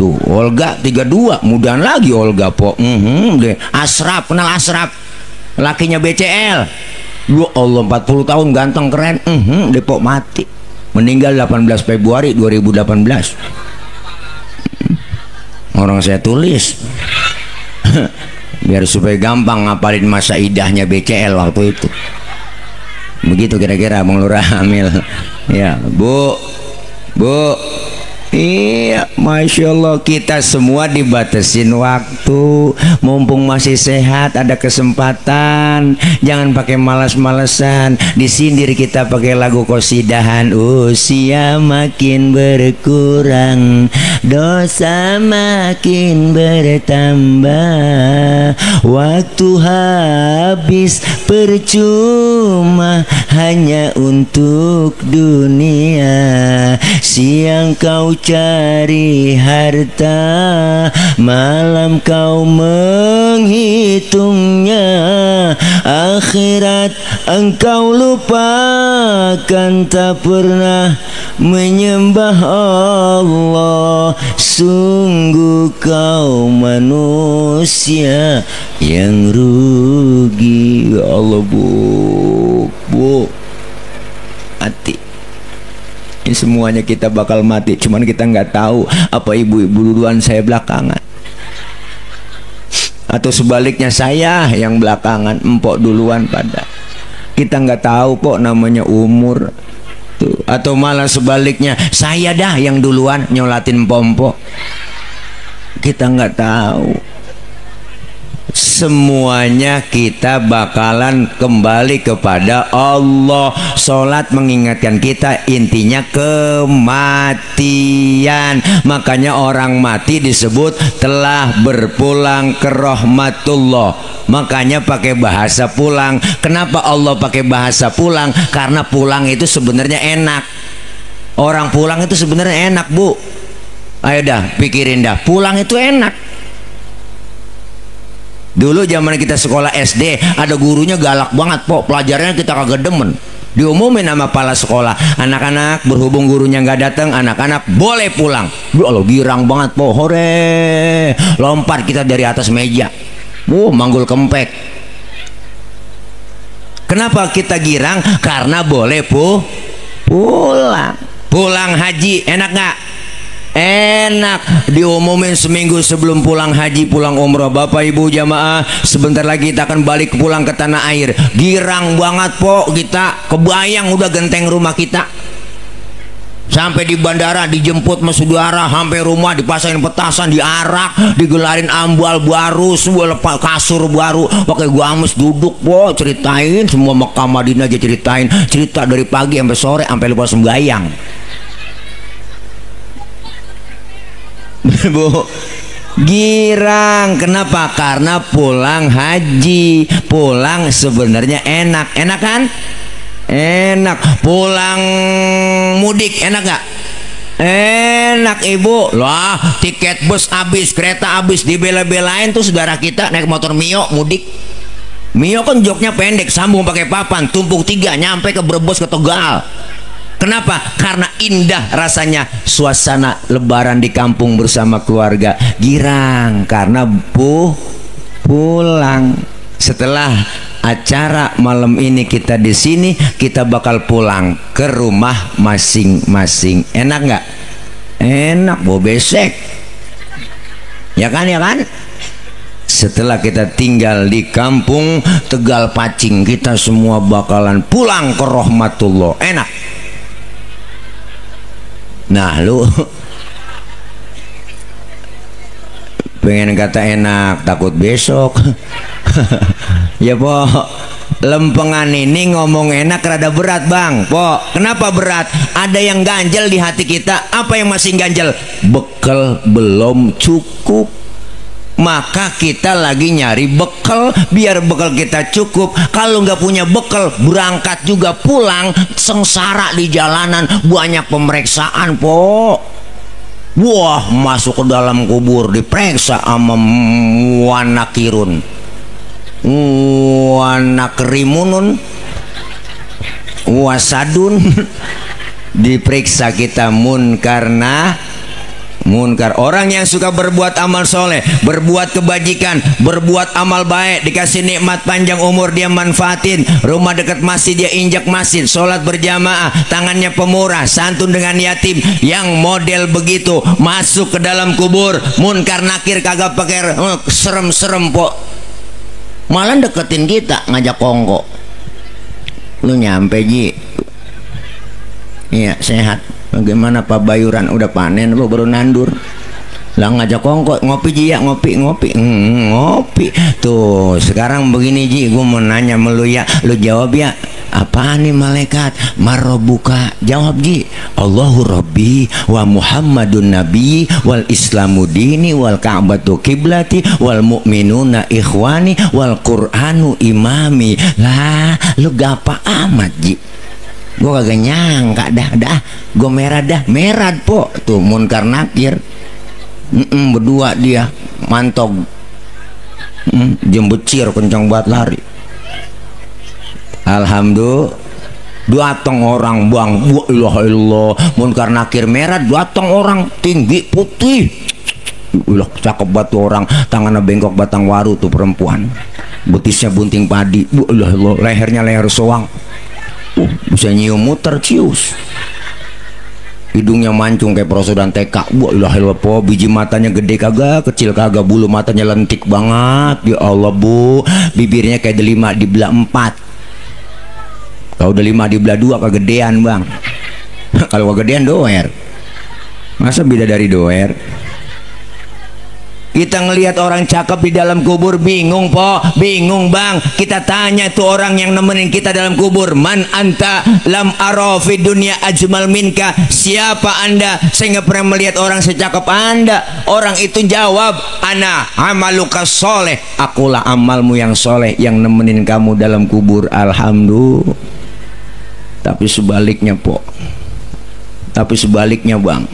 Tuh Olga 32, mudahan lagi Olga po. Asraf, kenal Asraf, lakinya BCL. Ya Allah, 40 tahun, ganteng keren. Depok mati, meninggal 18 Februari 2018. Orang saya tulis biar supaya gampang ngapalin masa idahnya BCL waktu itu. Begitu kira-kira Bang Lurah Amil. Ya Bu, iya, Masya Allah, kita semua dibatasin waktu. Mumpung masih sehat, ada kesempatan, jangan pakai malas-malesan. Disindir kita pakai lagu qosidahan. Usia makin berkurang, dosa makin bertambah, waktu habis percuma hanya untuk dunia. Siang kau cari harta, malam kau menghitungnya, akhirat engkau lupakan, tak pernah menyembah Allah. Sungguh kau manusia yang rugi. Ya Allah bu, mati. Ini semuanya kita bakal mati, cuman kita nggak tahu apa ibu-ibu duluan, saya belakangan, atau sebaliknya saya yang belakangan, empok duluan. Pada kita nggak tahu pok namanya umur tuh, atau malah sebaliknya saya dah yang duluan nyolatin empok. Kita nggak tahu. Semuanya kita bakalan kembali kepada Allah. Sholat mengingatkan kita, intinya kematian. Makanya orang mati disebut telah berpulang ke rahmatullah. Makanya pakai bahasa pulang. Kenapa Allah pakai bahasa pulang? Karena pulang itu sebenarnya enak. Orang pulang itu sebenarnya enak bu. Ayo dah pikirin dah, pulang itu enak. Dulu zaman kita sekolah SD, ada gurunya galak banget po, pelajarannya kita kagak demen. Diumumin sama kepala sekolah, anak-anak berhubung gurunya nggak datang, anak-anak boleh pulang. Ya Allah, girang banget po, hore, lompat kita dari atas meja, manggul kempek. Kenapa kita girang? Karena boleh pulang haji. Enak nggak? Enak. Diumumin seminggu sebelum pulang haji, pulang umroh. Bapak ibu jamaah, sebentar lagi kita akan balik pulang ke tanah air. Girang banget po kita, kebayang udah genteng rumah kita. Sampai di bandara dijemput sama saudara, sampai rumah dipasangin petasan, diarak, digelarin ambal baru, semua lepas kasur baru, pakai gamis duduk po, ceritain semua Mekah Madinah aja ceritain, cerita dari pagi sampai sore sampai lupa sembahyang. Bu, girang. Kenapa? Karena pulang haji. Pulang sebenarnya enak. Enak kan? Enak. Pulang mudik enak gak? Enak ibu. Lah, tiket bus habis, kereta habis, dibela-belain tuh saudara kita naik motor Mio mudik. Mio kan joknya pendek, sambung pakai papan, tumpuk 3 nyampe ke Brebes, ke Tegal. Kenapa? Karena indah rasanya suasana lebaran di kampung bersama keluarga. Girang karena pulang. Setelah acara malam ini kita di sini, kita bakal pulang ke rumah masing-masing. Enak nggak? Enak, besek. Ya kan, ya kan? Setelah kita tinggal di kampung Tegal Pacing, kita semua bakalan pulang ke rahmatullah. Enak. Nah, lu pengen kata enak, takut besok. Ya po, lempengan ini ngomong enak rada berat bang po. Kenapa berat? Ada yang ganjel di hati kita. Apa yang masih ganjel? Bekal belum cukup. Maka kita lagi nyari bekal, biar bekal kita cukup. Kalau nggak punya bekal, berangkat juga pulang sengsara di jalanan, banyak pemeriksaan po. Wah, masuk ke dalam kubur diperiksa sama wanakirun, wanakrimunun, wasadun. Diperiksa kita munkar. Orang yang suka berbuat amal soleh, berbuat kebajikan, berbuat amal baik, dikasih nikmat panjang umur, dia manfaatin. Rumah dekat masjid dia injak masjid, sholat berjamaah, tangannya pemurah, santun dengan yatim. Yang model begitu masuk ke dalam kubur, munkar nakir kagak pakai serem-serem po, malah deketin kita, ngajak kongko. Lu nyampe ji? Iya, sehat. Bagaimana Pak Bayuran, udah panen lo baru nandur? Lah ngajak kongko, ngopi ji ya, ngopi. Ngopi. Tuh, sekarang begini ji, gue mau nanya sama lu ya, lu jawab ya. Apaan nih malaikat? Marobuka. Jawab ji. Allahu Rabbi wa Muhammadun Nabi wal Islamu dini wal Ka'batu kiblati wal mu'minuna ikhwani wal Qur'anu imami. Lah, lu gapa amat ji? Gue kagak nyangka dah gue merah po. Tuh munkar nakir berdua dia mantog, jembecir kencang banget lari. Alhamdulillah, datang orang bang, wa ilaha illallah, munkar nakir merah, datang orang tinggi putih, cakep banget orang, tangannya bengkok batang waru tuh perempuan, betisnya bunting padi, wa ilaha illallah, lehernya leher soang. Bisa nyium muter cius, hidungnya mancung kayak prosodan TK. Wah ilah po, biji matanya gede kagak, kecil kagak, bulu matanya lentik banget. Ya Allah bu, bibirnya kayak delima dibelah 4. Kalau delima dibelah 2 kegedean bang. Kalau kegedean doer, masa beda dari doer? Kita ngelihat orang cakep di dalam kubur bingung po, bingung bang. Kita tanya tuh orang yang nemenin kita dalam kubur, man anta lam ara fi dunya ajmal minka, siapa anda? Saya nggak pernah melihat orang secakep anda. Orang itu jawab, ana amaluka soleh, akulah amalmu yang soleh yang nemenin kamu dalam kubur. Alhamdulillah. Tapi sebaliknya po, tapi sebaliknya bang,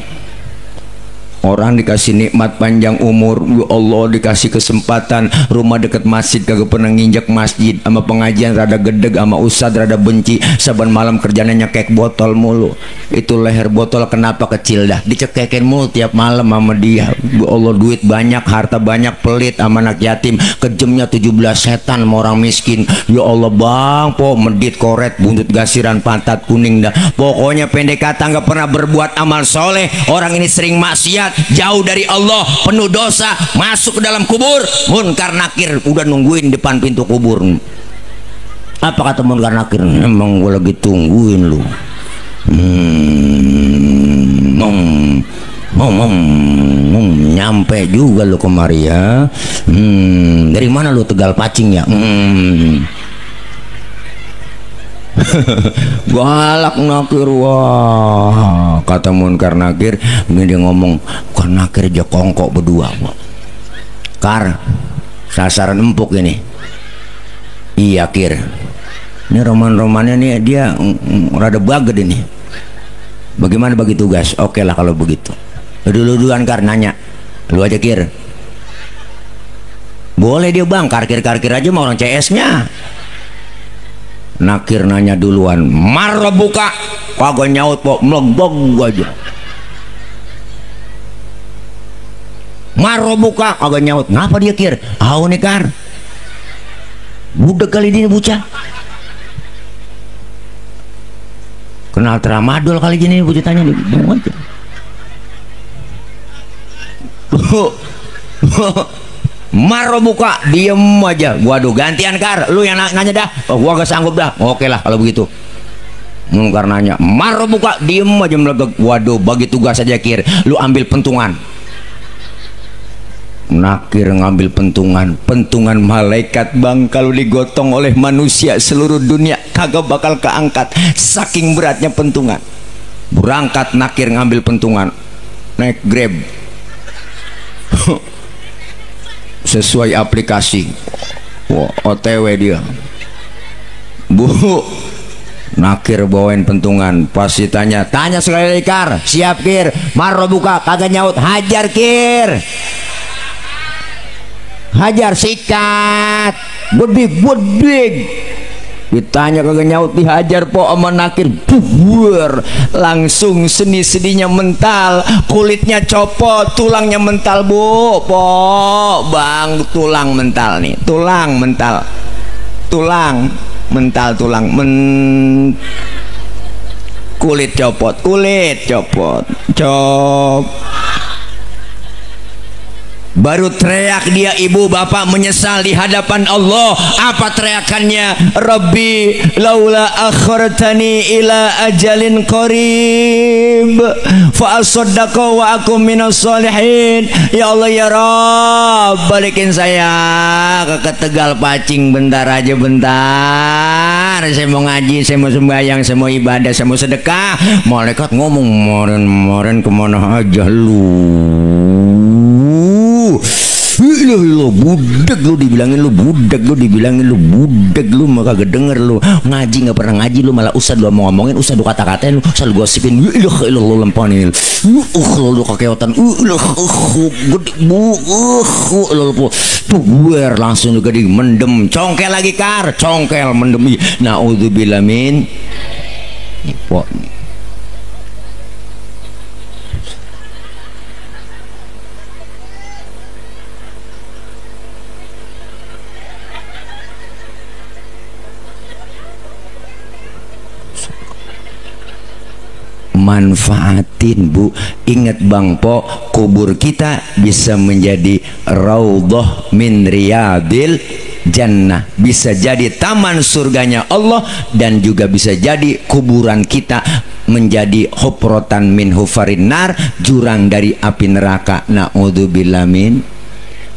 Orang dikasih nikmat panjang umur, ya Allah, dikasih kesempatan rumah dekat masjid kagak pernah nginjak masjid, sama pengajian rada gedeg, sama ustad rada benci, saban malam kerjanya nyekek botol mulu. Itu leher botol kenapa kecil dah, dicekekin mulu tiap malam sama dia. Ya Allah, duit banyak, harta banyak, pelit sama anak yatim, kejemnya 17 setan sama orang miskin. Ya Allah bang, po medit koret, buntut gasiran, pantat kuning dah. Pokoknya pendek kata nggak pernah berbuat amal soleh. Orang ini sering maksiat, jauh dari Allah, penuh dosa, masuk ke dalam kubur, munkar nakir udah nungguin depan pintu kubur. Apa kata munkar nakir? Emang gue lagi tungguin lu. Nyampe juga lu kemari ya. Dari mana lu? Tegal Pacing ya? Galak nakir. Wah, kata munkar nakir ini, dia ngomong kan nakir aja kongkok berdua. Kar, sasaran empuk ini. Iya kir, ini roman-romannya nih dia rada baged ini. Bagaimana bagi tugas? Oke lah kalau begitu. Dulu-duluan Kar nanya, lu aja kir. Boleh dia bang, karkir aja mau orang CS-nya. Nakir nanya duluan, marah buka, kagak nyaut po, melegbog aja. Marah buka, kagak nyaut. Ngapa dia kir? Au nih Kar, budak kali ini bocah. Kenal tramadol kali gini bocah, tanya nih, bingung aja. Maro buka, diem aja. Waduh, gantian Kar, lu yang nanya dah. Oh, gua gak sanggup dah. Oke lah kalau begitu. Munkar nanya, maro buka, diem aja melegek. Waduh, bagi tugas aja kir, lu ambil pentungan. Nakir ngambil pentungan malaikat bang. Kalau digotong oleh manusia seluruh dunia kagak bakal keangkat, saking beratnya pentungan. Berangkat nakir ngambil pentungan, naik Grab. Sesuai aplikasi. Wah, OTW dia. Bu, nakir bawain pentungan. Pas ditanya, tanya sekali lagi Kar, siap kir. Maro buka, kagak nyaut, hajar kir. Hajar, sikat. Budik. Ditanya kagak nyaut, dihajar po sama nakir. Buar, langsung seni-seninya mental, kulitnya copot, tulangnya mental bu. Po bang, tulang mental nih, tulang mental, kulit copot. Baru teriak dia, ibu bapak menyesal di hadapan Allah. Apa teriakannya? Rabbi laula akhartani ila ajalin qarib fa asaddaqa wa akum minas solihin. Ya Allah ya Rabb, balikin saya ke Tegal Pacing bentar aja, bentar. Saya mau ngaji, saya mau sembahyang, saya mau ibadah, saya mau sedekah. Malaikat ngomong, kemarin kemana aja lu? Lo budak, lu dibilangin lu budak, lu maka gak denger lu ngaji, nggak pernah ngaji lu, malah ustad lu mau ngomongin, ustad lu kata-katain, lu ustad lu gosipin, lu lempanin, lu kekeotan, gede bu, buar langsung juga di mendem, congkel lagi Kar, congkel mendem. Naudzubillah min manfaatin bu. Ingat bang po, kubur kita bisa menjadi raudhah min riyadil jannah, bisa jadi taman surganya Allah, dan juga bisa jadi kuburan kita menjadi hufratan min hufarin nar, jurang dari api neraka. Naudzubillah min.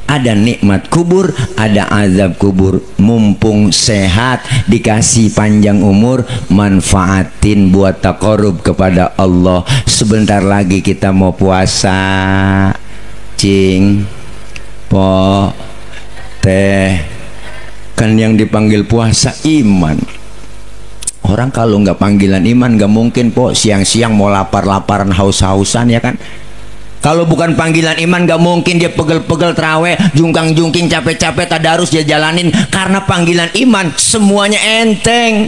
Ada nikmat kubur, ada azab kubur. Mumpung sehat, dikasih panjang umur, manfaatin buat taqarrub kepada Allah. Sebentar lagi kita mau puasa, cing, po, teh. Kan yang dipanggil puasa iman. Orang kalau nggak panggilan iman nggak mungkin po siang-siang mau lapar-laparan, haus-hausan ya kan. Kalau bukan panggilan iman gak mungkin dia pegel-pegel terawih, jungkang-jungking, capek-capek tadarus dia jalanin. Karena panggilan iman semuanya enteng.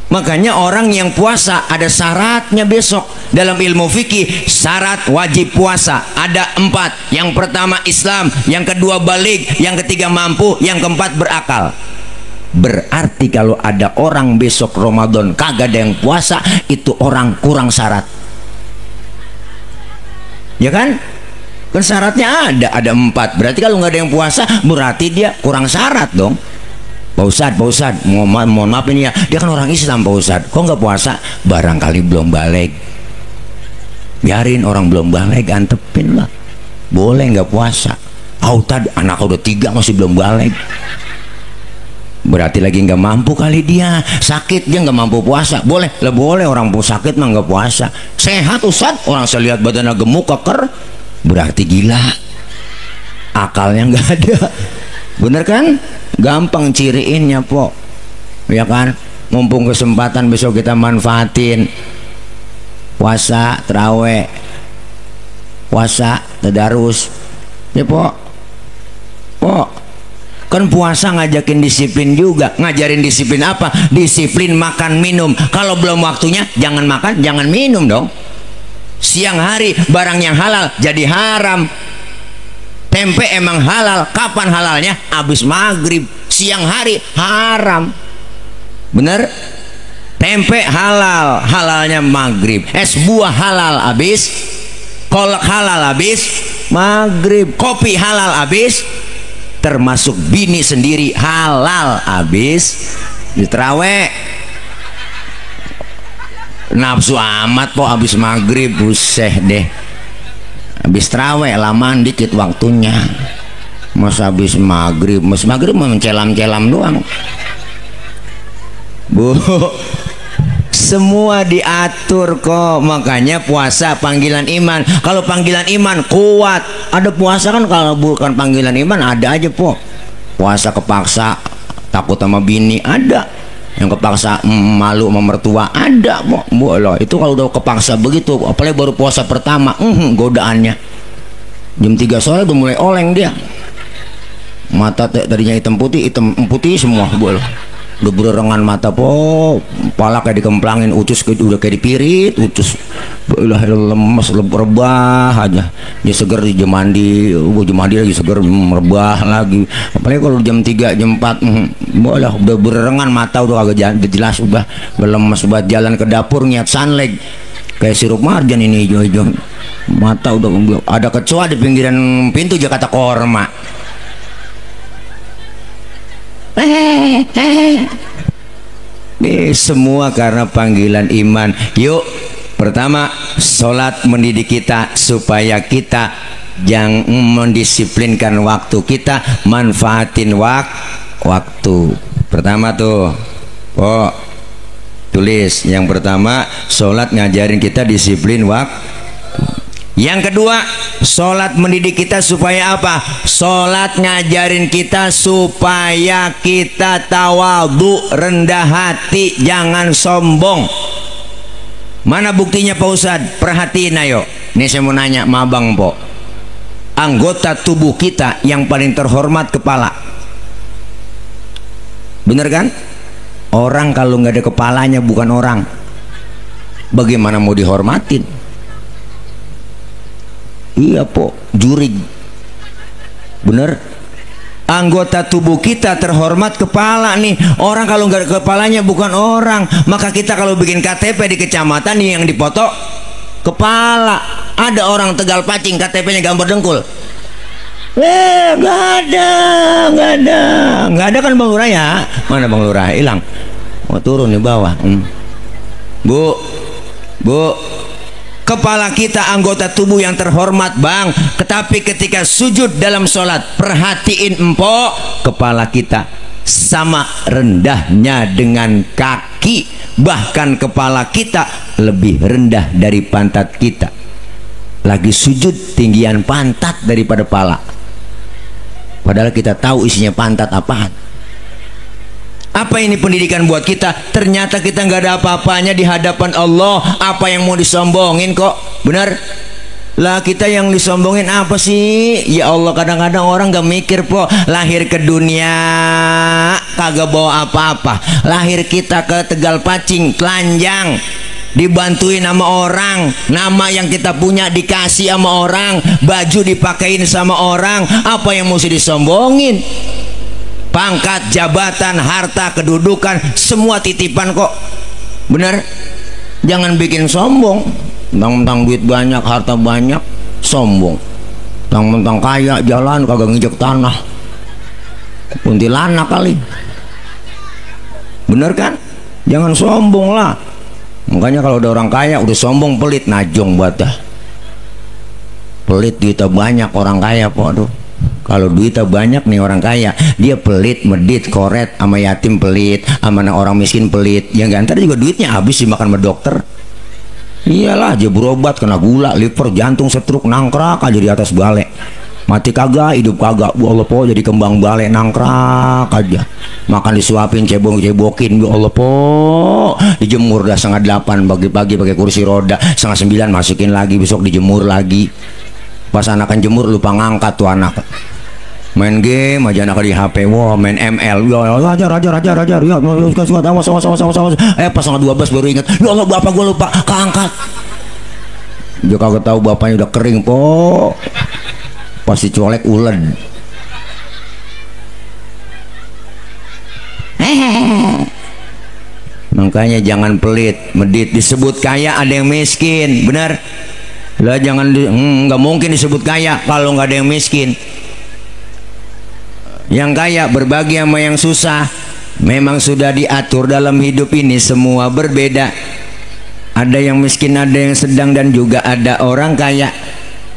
Makanya orang yang puasa ada syaratnya besok. Dalam ilmu fikih syarat wajib puasa ada 4. Yang pertama Islam, yang kedua baligh, yang ketiga mampu, yang keempat berakal. Berarti kalau ada orang besok Ramadan kagak ada yang puasa, itu orang kurang syarat. Ya kan? Kan syaratnya ada 4. Berarti kalau nggak ada yang puasa berarti dia kurang syarat dong. Pak Ustadz, mohon maaf ini ya, dia kan orang Islam Pak Ustadz, kok nggak puasa? Barangkali belum balik. Biarin orang belum balik, antepin lah. Boleh nggak puasa? Tadi anak udah 3 masih belum balik. Berarti lagi nggak mampu kali dia, sakit dia nggak mampu puasa. Boleh lah, boleh orang sakit mah nggak puasa. Sehat Ustadz, orang saya lihat badannya gemuk keker, berarti gila, akalnya nggak ada. Bener kan? Gampang ciriinnya po, ya kan? Mumpung kesempatan besok kita manfaatin. Puasa terawih, puasa tadarus, ya po. Kan puasa ngajakin disiplin juga. Ngajarin disiplin apa? Disiplin makan minum. Kalau belum waktunya jangan makan, jangan minum dong. Siang hari barang yang halal jadi haram. Tempe emang halal, kapan halalnya? Habis maghrib. Siang hari haram. Bener? Tempe halal, halalnya maghrib. Es buah halal habis, kolak halal habis maghrib. Kopi halal habis, termasuk bini sendiri halal habis di terawih. Nafsu amat po habis maghrib, buset deh. Habis terawih lamaan dikit waktunya. Mas habis maghrib mencelam-celam doang. Bu, semua diatur kok. Makanya puasa panggilan iman. Kalau panggilan iman kuat, ada puasa kan. Kalau bukan panggilan iman ada aja po. Puasa kepaksa, takut sama bini ada. Yang kepaksa malu sama mertua ada po. Loh, itu kalau udah kepaksa begitu, apalagi baru puasa pertama, godaannya. Jam 3 sore udah mulai oleng dia. Mata tadinya hitam putih semua boleh. Udah bererengan mata po, kepala kayak dikemplangin, ucus udah kayak dipirit, ucus udah lemes, rebah aja. Dia seger di jam mandi lagi seger, merebah lagi. Apalagi kalau jam 3 jam 4 boleh udah bererengan mata, udah kagak jelas, udah lemes banget. Jalan ke dapur niat sunleg kayak sirup marjan ini hijau-hijau. Mata udah ada kecoa di pinggiran pintu Jakarta Korma. Semua karena panggilan iman. Yuk, pertama sholat mendidik kita supaya kita yang mendisiplinkan waktu kita, manfaatin waktu. Pertama tuh, tulis yang pertama, sholat ngajarin kita disiplin waktu. Yang kedua, sholat mendidik kita supaya apa? Sholat ngajarin kita supaya kita tawadhu, rendah hati, jangan sombong. Mana buktinya Pak Ustadz? Perhatiin ayo. Ini saya mau nanya sama abang po. Anggota tubuh kita yang paling terhormat kepala. Bener kan? Orang kalau nggak ada kepalanya bukan orang. Bagaimana mau dihormatin? Iya po, jurig. Bener. Anggota tubuh kita terhormat kepala nih. Orang kalau nggak ada kepalanya bukan orang. Maka kita kalau bikin KTP di kecamatan nih yang dipoto kepala. Ada orang Tegal Pacing KTP-nya gambar dengkul. Nggak ada kan Bang Lurah ya? Mana Bang Lurah? Hilang. Mau turun di bawah. Bu. Kepala kita anggota tubuh yang terhormat bang. Tetapi ketika sujud dalam sholat, perhatiin empok, kepala kita sama rendahnya dengan kaki. Bahkan kepala kita lebih rendah dari pantat kita. Lagi sujud tinggian pantat daripada pala. Padahal kita tahu isinya pantat apaan. Apa ini pendidikan buat kita? Ternyata kita nggak ada apa-apanya di hadapan Allah. Apa yang mau disombongin kok? Benar? Lah kita yang disombongin apa sih? Ya Allah, kadang-kadang orang gak mikir po, lahir ke dunia kagak bawa apa-apa. Lahir kita ke Tegal Pacing, telanjang, dibantuin sama orang, nama yang kita punya dikasih sama orang, baju dipakein sama orang, apa yang mesti disombongin? Pangkat, jabatan, harta, kedudukan, semua titipan kok. Bener? Jangan bikin sombong. Mentang-mentang duit banyak, harta banyak, sombong. Mentang-mentang kaya, jalan kagak nginjek tanah, kuntilanak kali. Bener kan? Jangan sombong lah. Makanya kalau ada orang kaya udah sombong, pelit, najong buat dah. Pelit, duitnya banyak orang kaya po. Aduh, kalau duitnya banyak nih orang kaya, dia pelit, medit, koret, sama yatim pelit, sama orang miskin pelit. Yang ntar juga duitnya habis dimakan sama dokter. Iyalah, aja berobat kena gula, liver, jantung, stroke, nangkrak aja di atas balai. Mati kagak, hidup kagak. Bu Allah po, jadi kembang balai, nangkrak aja. Makan disuapin, cebokin. Bu Allah po, dijemur dah 7:30 pagi-pagi pakai kursi roda, 8:30 masukin lagi, besok dijemur lagi. Pas anakan jemur lupa ngangkat tuh anak. Main game aja anak di HP, wah main ML, ya ajar, ya suka awas. Pas 11:30 baru ingat, ya Allah bapak gua lupa keangkat. Dia kagak tahu bapaknya udah kering po, pasti colek ulen. Makanya jangan pelit, medit. Disebut kaya ada yang miskin, benar? Lah jangan nggak mungkin disebut kaya kalau nggak ada yang miskin. Yang kaya berbagi sama yang susah. Memang sudah diatur dalam hidup ini semua berbeda. Ada yang miskin, ada yang sedang, dan juga ada orang kaya.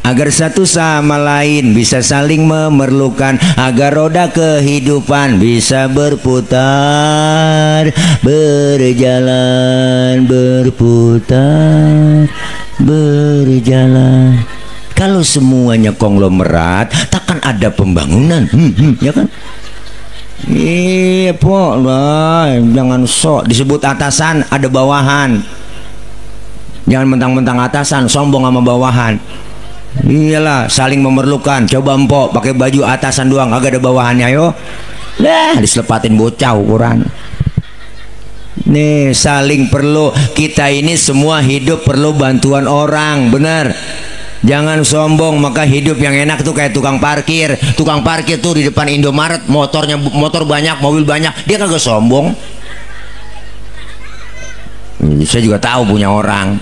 Agar satu sama lain bisa saling memerlukan, agar roda kehidupan bisa berputar, berjalan, berputar, berjalan. Kalau semuanya konglomerat, takkan ada pembangunan, ya kan? Iya po, jangan sok disebut atasan, ada bawahan. Jangan mentang-mentang atasan, sombong sama bawahan. Iyalah, saling memerlukan. Coba empok pakai baju atasan doang, agak ada bawahannya, yo. Lah, diselepatin bocah ukuran. Nih, saling perlu. Kita ini semua hidup perlu bantuan orang, bener. Jangan sombong. Maka hidup yang enak tuh kayak tukang parkir. Tukang parkir tuh di depan Indomaret, motor banyak, mobil banyak, dia kagak sombong. Saya juga tahu punya orang.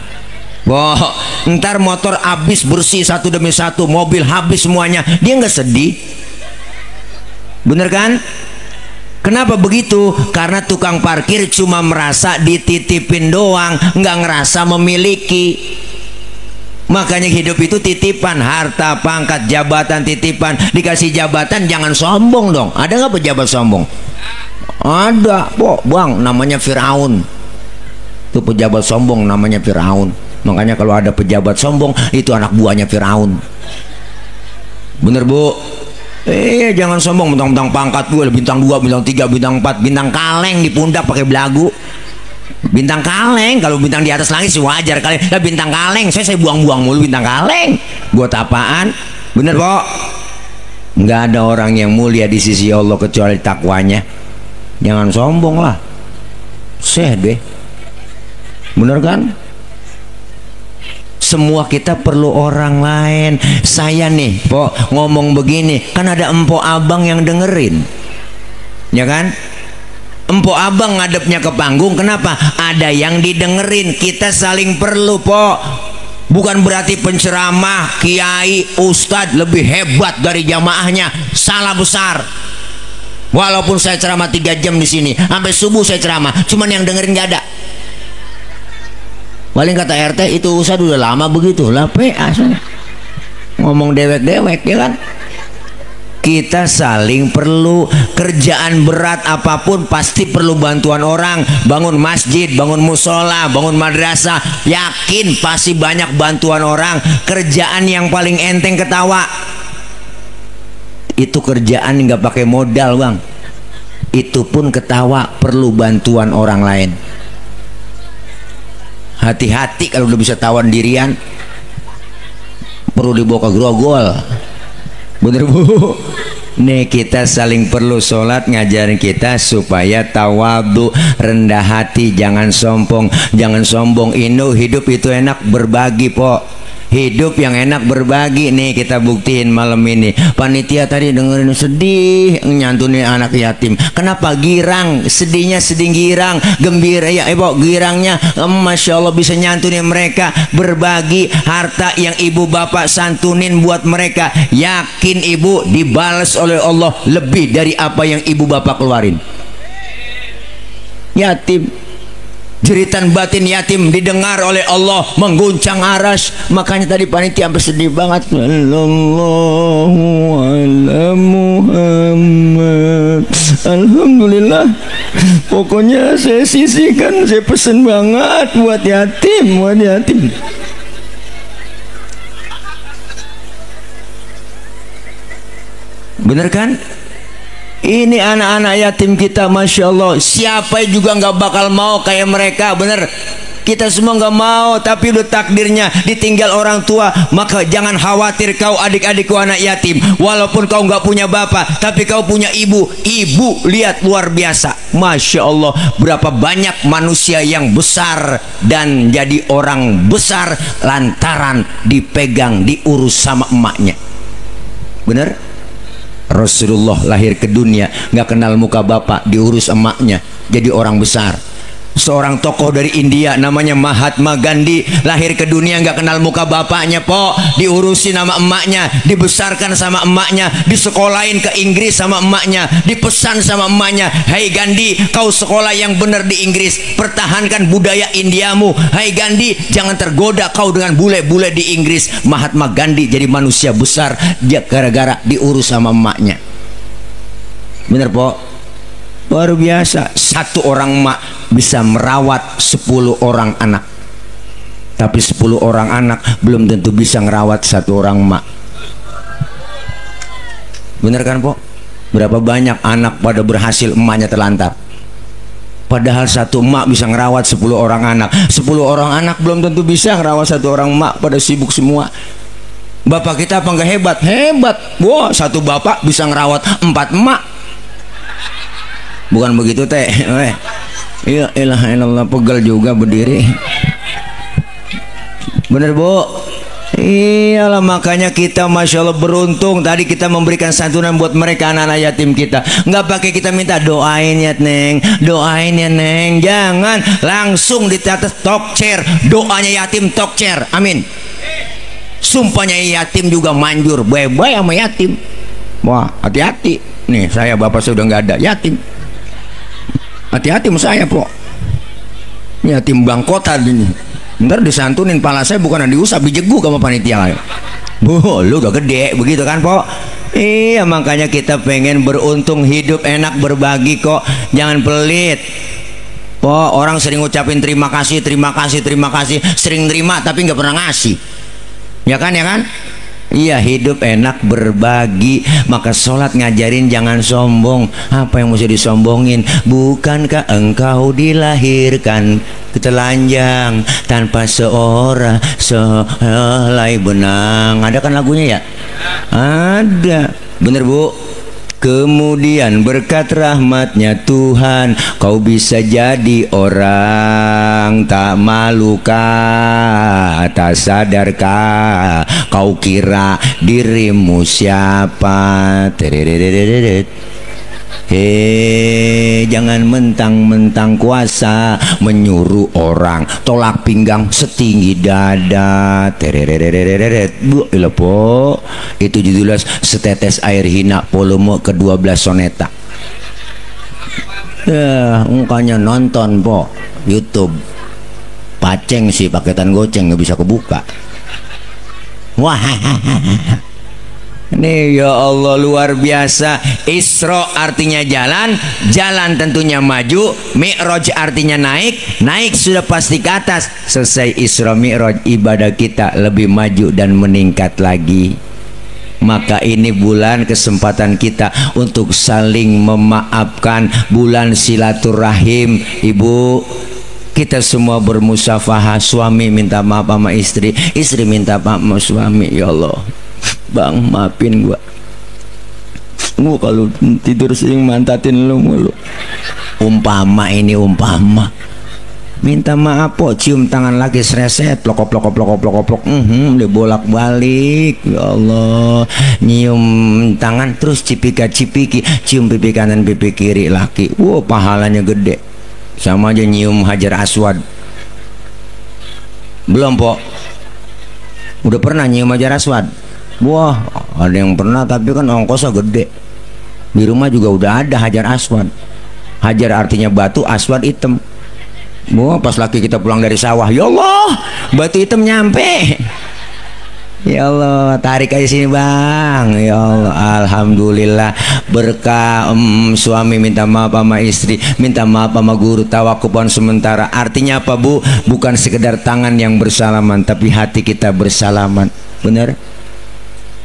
Boh, ntar motor habis bersih satu demi satu, mobil habis semuanya, dia nggak sedih. Bener kan? Kenapa begitu? Karena tukang parkir cuma merasa dititipin doang, nggak ngerasa memiliki. Makanya hidup itu titipan, harta, pangkat, jabatan titipan. Dikasih jabatan jangan sombong dong. Ada nggak pejabat sombong? Ada, po, bang, namanya Firaun. Itu pejabat sombong namanya Firaun. Makanya kalau ada pejabat sombong, itu anak buahnya Firaun. Bener bu? Jangan sombong mentang-mentang pangkat gue bintang 2, bintang 3, bintang 4, bintang kaleng di pundak pakai belagu. Bintang kaleng, kalau bintang di atas langit sih wajar kali. Ya bintang kaleng, saya buang-buang mulu bintang kaleng. Buat apaan? Bener po? Nggak ada orang yang mulia di sisi Allah kecuali takwanya. Jangan sombong lah. Deh. Bener kan? Semua kita perlu orang lain. Saya nih po ngomong begini, kan ada empok abang yang dengerin, ya kan? Empok abang ngadepnya ke panggung, kenapa? Ada yang didengerin. Kita saling perlu po. Bukan berarti penceramah, kiai, ustadz lebih hebat dari jamaahnya. Salah besar. Walaupun saya ceramah 3 jam di sini, sampai subuh saya ceramah, cuman yang dengerin gak ada. Paling kata RT itu ustadz udah lama begitu lah, PA ngomong dewek-dewek, ya kan? Kita saling perlu. Kerjaan berat apapun pasti perlu bantuan orang. Bangun masjid, bangun musola, bangun madrasah, yakin pasti banyak bantuan orang. Kerjaan yang paling enteng ketawa, itu kerjaan nggak pakai modal bang. Itu pun ketawa perlu bantuan orang lain. Hati-hati kalau udah bisa tawan dirian. perlu dibawa ke grogol. Bener Bu? Nih kita saling perlu sholat ngajarin kita supaya tawadhu, rendah hati, jangan sombong, jangan sombong. Hidup itu enak berbagi po. Hidup yang enak berbagi. Nih kita buktiin malam ini. Panitia tadi dengerin sedih nyantunin anak yatim. Kenapa? Girang, sedihnya sedih girang, gembira ya ibu girangnya. Masya Allah bisa nyantunin mereka, berbagi harta yang ibu bapak santunin buat mereka. Yakin ibu dibalas oleh Allah lebih dari apa yang ibu bapak keluarin. Yatim, jeritan batin yatim didengar oleh Allah mengguncang aras. Makanya tadi panitia bersedih banget. Sallallahu ala Muhammad. Alhamdulillah. Pokoknya saya sisihkan, saya pesen banget buat yatim, buat yatim. Bener kan? Ini anak-anak yatim kita, Masya Allah. Siapa juga nggak bakal mau kayak mereka, bener. Kita semua nggak mau, tapi udah takdirnya ditinggal orang tua. Maka jangan khawatir kau adik-adikku anak yatim. Walaupun kau nggak punya bapak, tapi kau punya ibu. Ibu lihat luar biasa, Masya Allah. Berapa banyak manusia yang besar dan jadi orang besar lantaran dipegang, diurus sama emaknya. Bener? Rasulullah lahir ke dunia nggak kenal muka bapak, diurus emaknya jadi orang besar. Seorang tokoh dari India namanya Mahatma Gandhi lahir ke dunia nggak kenal muka bapaknya po, diurusin sama emaknya, dibesarkan sama emaknya, disekolahin ke Inggris sama emaknya, dipesan sama emaknya, hai Gandhi kau sekolah yang benar di Inggris, pertahankan budaya Indiamu. Hai Gandhi jangan tergoda kau dengan bule-bule di Inggris. Mahatma Gandhi jadi manusia besar dia gara-gara diurus sama emaknya. Bener po? Luar biasa. Satu orang emak bisa merawat 10 orang anak, tapi 10 orang anak belum tentu bisa merawat satu orang emak. Bener kan po? Berapa banyak anak pada berhasil emaknya terlantar, padahal satu emak bisa ngerawat 10 orang anak. 10 orang anak belum tentu bisa ngerawat satu orang emak, pada sibuk semua. Bapak kita apa enggak hebat? Hebat. Wah, satu bapak bisa ngerawat 4 emak. Bukan begitu teh. Ya ilah ilallah, pegel juga berdiri. Bener Bu? Iyalah, makanya kita Masya Allah beruntung tadi kita memberikan santunan buat mereka anak-anak yatim kita. Nggak pakai kita minta doain ya Neng, doain ya Neng. Jangan, langsung di atas talk chair doanya yatim, talk chair. Amin. Sumpahnya yatim juga manjur, bye-bye sama yatim. Wah, hati-hati. Nih saya bapak sudah nggak ada yatim. Hati-hati sama saya po. Yatim bangkotan ini. Ntar disantunin pala saya bukan diusap, dijeguk sama panitia. Bu, lu udah gede begitu kan po? Iya, makanya kita pengen beruntung, hidup enak, berbagi kok. Jangan pelit. Po, orang sering ngucapin terima kasih, terima kasih, terima kasih, sering terima tapi nggak pernah ngasih. Ya kan, ya kan? Iya, hidup enak berbagi. Maka sholat ngajarin jangan sombong. Apa yang mesti disombongin? Bukankah engkau dilahirkan telanjang tanpa seorang sehelai benang? Ada kan lagunya ya? Ada. Bener Bu? Kemudian berkat rahmatnya Tuhan kau bisa jadi orang tak malukah, tak sadarkah kau kira dirimu siapa? Jangan mentang-mentang kuasa menyuruh orang tolak pinggang setinggi dada. Bu, ilepo. Itu judulnya Setetes Air Hina volume ke-12 soneta. Mukanya nonton po YouTube. Paceng sih, paketan goceng nggak bisa kebuka. Wah. Nih ya Allah, luar biasa. Isra artinya jalan, jalan tentunya maju. Mi'raj artinya naik, naik sudah pasti ke atas. Selesai Isra Mi'raj, ibadah kita lebih maju dan meningkat lagi. Maka ini bulan kesempatan kita untuk saling memaafkan, bulan silaturahim. Ibu, Kita semua bermusafahah, suami minta maaf sama istri, istri minta maaf sama suami. Ya Allah, Bang, maafin gua kalau tidur sering mantatin lu mulu. Umpama ini umpama. Minta maaf po, cium tangan lagi sereset, plokop plokop plokop plokop plok, dibolak balik. Ya Allah, nyium tangan terus cipika cipiki, cium pipi kanan pipi kiri laki. Wow, pahalanya gede. Sama aja nyium Hajar Aswad. Belum po? Udah pernah nyium Hajar Aswad? Wah, ada yang pernah tapi kan ongkosnya gede. Di rumah juga udah ada Hajar Aswad. Hajar artinya batu, Aswad hitam. Wah, pas laki kita pulang dari sawah, ya Allah, batu hitam nyampe. Ya Allah, tarik aja sini bang. Ya Allah, alhamdulillah berkah. Suami minta maaf sama istri, minta maaf sama guru, tawakufan sementara. Artinya apa bu? Bukan sekedar tangan yang bersalaman, tapi hati kita bersalaman. Benar?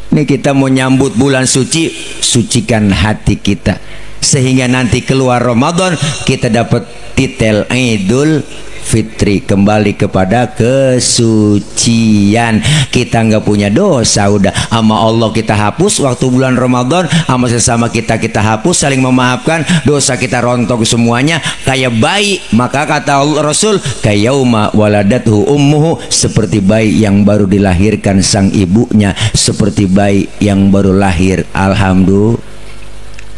Ini kita mau nyambut bulan suci, sucikan hati kita sehingga nanti keluar Ramadan kita dapat titel Idul Fitri, kembali kepada kesucian. Kita nggak punya dosa, udah sama Allah kita hapus waktu bulan Ramadan, sama sesama kita hapus, saling memaafkan, dosa kita rontok semuanya kayak bayi. Maka kata Allah Rasul, kayauma waladathu ummuhu, seperti bayi yang baru dilahirkan sang ibunya, seperti bayi yang baru lahir. Alhamdulillah,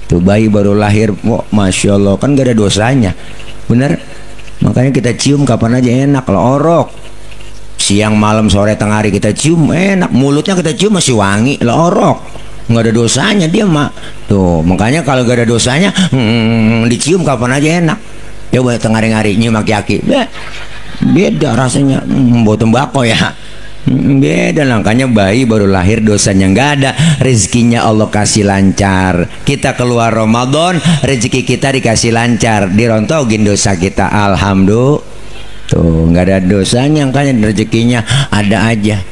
tuh bayi baru lahir, oh, masya Allah, kan gak ada dosanya, bener. Makanya kita cium kapan aja enak, lorok. Siang, malam, sore, tengah hari kita cium enak. Mulutnya kita cium masih wangi, lorok. Nggak ada dosanya dia mak. Tuh, makanya kalau gak ada dosanya, dicium kapan aja enak. Coba tengah hari nyium aki-aki, beda rasanya. Bau tembakau ya. Beda, makanya bayi baru lahir dosanya nggak ada, rezekinya Allah kasih lancar. Kita keluar Ramadan, rezeki kita dikasih lancar, dirontogin dosa kita. Alhamdulillah, tuh nggak ada dosanya, makanya rezekinya ada aja.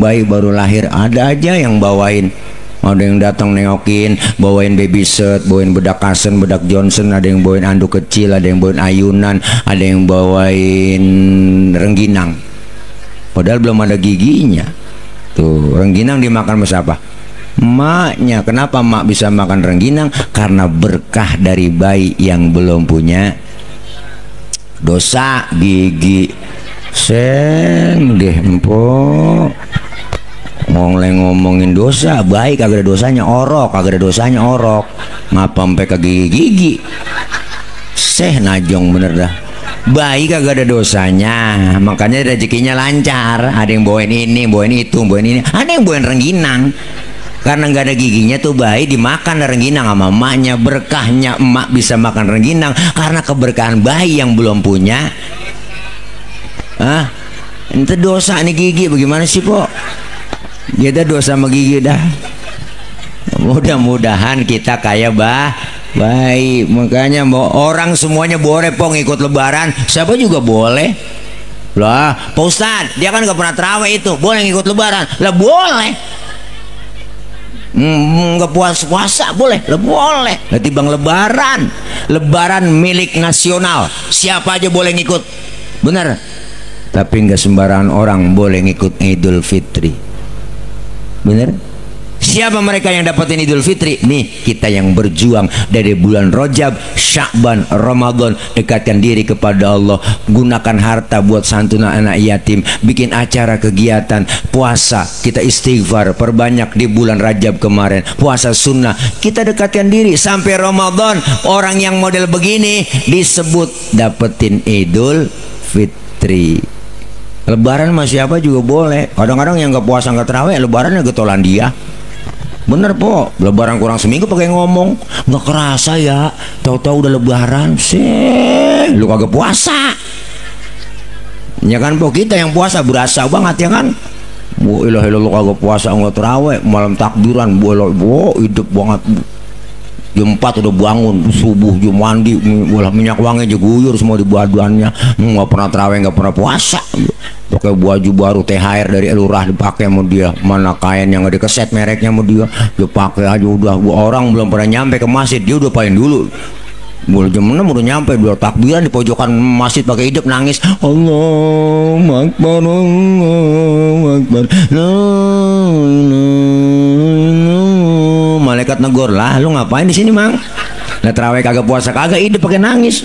Bayi baru lahir ada aja yang bawain. Ada yang datang nengokin, bawain baby set, bawain bedak Kasen, bedak Johnson, ada yang bawain anduk kecil, ada yang bawain ayunan, ada yang bawain rengginang. Padahal belum ada giginya. Tuh, rengginang dimakan sama siapa? Maknya. Kenapa mak bisa makan rengginang? Karena berkah dari bayi yang belum punya dosa gigi. Seng deh empok. Ngomongin dosa, baik kagak ada dosanya orok, kagak ada dosanya orok. Ngapa sampai ke gigi-gigi? Seh najong bener dah. Baik kagak ada dosanya, makanya rezekinya lancar. Ada yang bawain ini, bawain itu, bawain ini, ada yang bawain rengginang. Karena nggak ada giginya tuh bayi dimakan rengginang sama emaknya. Berkahnya emak bisa makan rengginang karena keberkahan bayi yang belum punya. Itu dosa nih gigi, bagaimana sih kok? Kita dosa sama gigi dah. Mudah-mudahan kita kayak baik. Makanya orang semuanya boleh pong ikut lebaran, siapa juga boleh lah. Pak Ustadz dia kan gak pernah terawih, itu boleh ngikut lebaran lah? Boleh. Nggak puasa boleh lah? Boleh lah. Timbang lebaran milik nasional, siapa aja boleh ngikut, bener. Tapi nggak sembarangan orang boleh ngikut Idul Fitri, bener. Siapa mereka yang dapatin Idul Fitri? Nih kita yang berjuang dari bulan Rajab, Sya'ban, Ramadan, dekatkan diri kepada Allah, gunakan harta buat santunan anak yatim, bikin acara kegiatan, puasa, kita istighfar, perbanyak di bulan Rajab kemarin, puasa sunnah, kita dekatkan diri sampai Ramadan. Orang yang model begini disebut dapetin Idul Fitri. Lebaran masih apa juga boleh. Kadang-kadang yang nggak puasa nggak terawih, lebarannya getolan dia. Bener po, lebaran kurang seminggu pakai ngomong nggak kerasa ya, tahu-tahu udah lebaran sih, lu kagak puasa ya kan po. Kita yang puasa berasa banget ya kan. Bu ilah lu kagak puasa nggak terawih, malam takbiran bu hidup banget. Jam 4 udah bangun, subuh jam mandi, bola minyak wangi jeguyur semua di badannya. Nggak pernah terawih, nggak pernah puasa. Pakai baju baru THR dari lurah dipakai sama dia. Mana kain yang nggak dikeset mereknya sama dia, dia pakai aja udah. Orang belum pernah nyampe ke masjid dia udah paling dulu. Mulai jam 6 udah nyampe, 2 takbiran di pojokan masjid pakai hidup nangis. Allahu Akbar, Allahu Akbar. Malaikat negor, lah lu ngapain di sini, Mang? Lah terawih kagak, puasa kagak, hidup pakai nangis.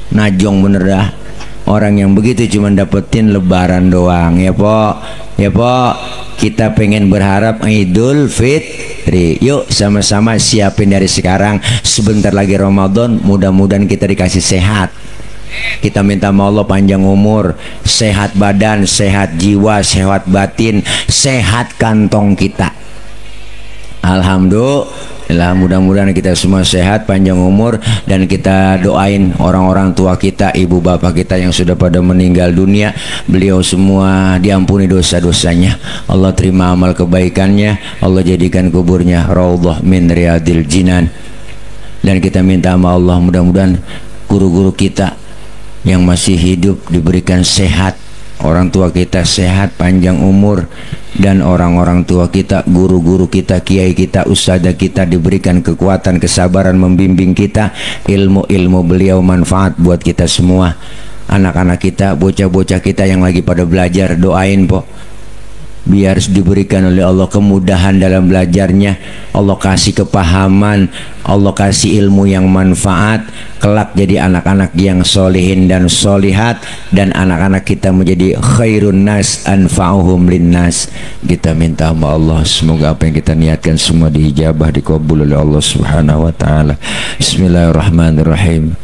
Najong bener dah. Orang yang begitu cuma dapetin lebaran doang, ya po, ya po. Kita pengen berharap Idul Fitri. Yuk sama-sama siapin dari sekarang. Sebentar lagi Ramadan, mudah-mudahan kita dikasih sehat. Kita minta sama Allah panjang umur, sehat badan, sehat jiwa, sehat batin, sehat kantong kita. Alhamdulillah, mudah-mudahan kita semua sehat, panjang umur, dan kita doain orang-orang tua kita, ibu bapak kita yang sudah pada meninggal dunia. Beliau semua diampuni dosa-dosanya, Allah terima amal kebaikannya, Allah jadikan kuburnya raudhah min riyadil jinan. Dan kita minta sama Allah mudah-mudahan guru-guru kita yang masih hidup diberikan sehat, orang tua kita sehat, panjang umur, dan orang-orang tua kita, guru-guru kita, kiai kita, ustadzah kita diberikan kekuatan, kesabaran membimbing kita, ilmu-ilmu beliau manfaat buat kita semua. Anak-anak kita, bocah-bocah kita yang lagi pada belajar, doain po, biar diberikan oleh Allah kemudahan dalam belajarnya, Allah kasih kepahaman, Allah kasih ilmu yang manfaat, kelak jadi anak-anak yang solihin dan solihat, dan anak-anak kita menjadi khairun nas anfa'uhum linnas. Kita minta sama Allah semoga apa yang kita niatkan semua diijabah, dikabul oleh Allah Subhanahu wa taala. Bismillahirrahmanirrahim.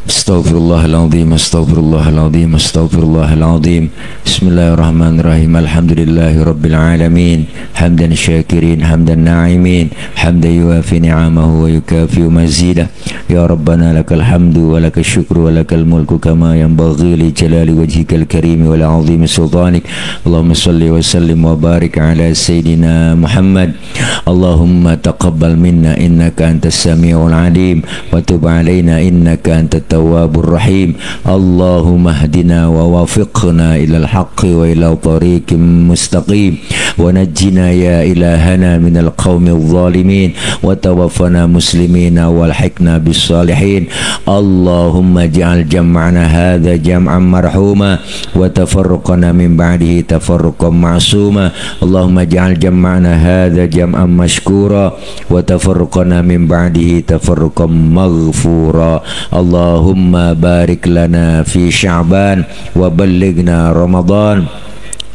Astaghfirullahaladzim, astaghfirullahaladzim, astaghfirullahaladzim. Bismillahirrahmanirrahim. Alhamdulillahi rabbil alamin, hamdan syakirin, hamdan na'imin, hamdan yuafi ni'amahu wa yukafi mazidah. Ya Rabbana lakal hamdu wa lakal syukru wa lakal mulku kama yanbaghi li jalali wajhikal karimi wa la'azimi sultanik. Allahumma salli wa sallim wa barik ala Sayyidina Muhammad. Allahumma taqabbal minna innaka antas sami'ul alim wa tub alaina innaka antat tawwabur rahim. Allahumma hdina wa wafiqna ilal haqqi wa ila tariqim mustaqim wa najjina ya ilahana minal qawmil zalimin wa tawaffana muslimina walhiqna bis salihin. Allahumma ja'al jam'ana hadha jam'an marhuma wa tafarruqana min ba'dihi tafarruqan ma'suma. Allahumma ja'al jam'ana hadha jam'an mashkura wa tafarruqana min ba'dihi tafarruqan maghfura. Allahumma barik lana fi Sya'ban wa ballighna Ramadan.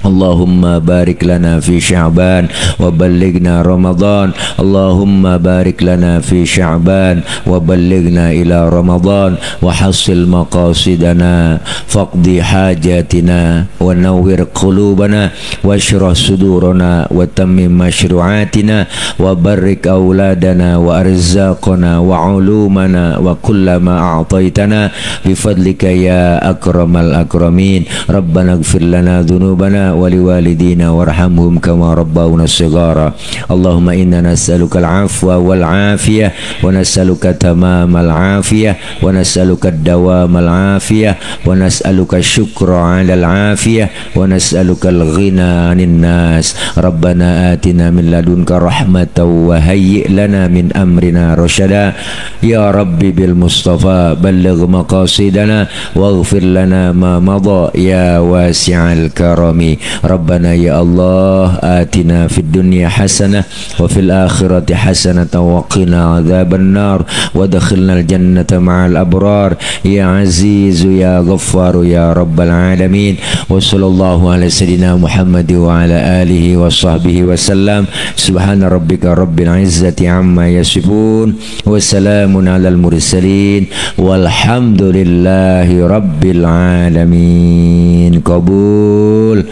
Allahumma barik lana fi Sya'ban wa ballighna Ramadan. Allahumma barik lana fi Sya'ban wa ballighna ila Ramadan wa hasil maqasidana faqdi hajatina wa nawwir qulubana wa shrah sudurana wa tammim mashru'atina wa barik auladana wa arzaqana wa ulumana wa kullama a'taitana bifadlika ya akramal akramin. Rabbana ighfir lana dhunubana waliwalidina warhamhum kama rabbawna shighara. Allahumma inna nas'aluka al-'afwa wal 'afiyah wa nas'aluka tamamal 'afiyah wa nas'aluka ad-dawamal 'afiyah wa nas'aluka syukra 'alal 'afiyah wa nas'aluka al-ghina 'anil nas. Rabbana atina min ladunka rahmatan wa hayyi' lana min amrina rasyada. Ya Rabbi bil Mustafa balligh maqasidana waghfir lana ma madha ya wasi'al karami. Rabbana ya Allah atina fid dunya hasanah wa fil akhirati hasanah wa qina adzaban nar wa adkhilnal jannata ma'al abrar ya azizu ya ghaffaru ya rabbal alamin. Wa sallallahu ala sayyidina Muhammad wa ala alihi wa sahbihi wa sallam. Subhana rabbika rabbil izzati amma yasifun wa salamun alal mursalin walhamdulillahi rabbil alamin. Qabul.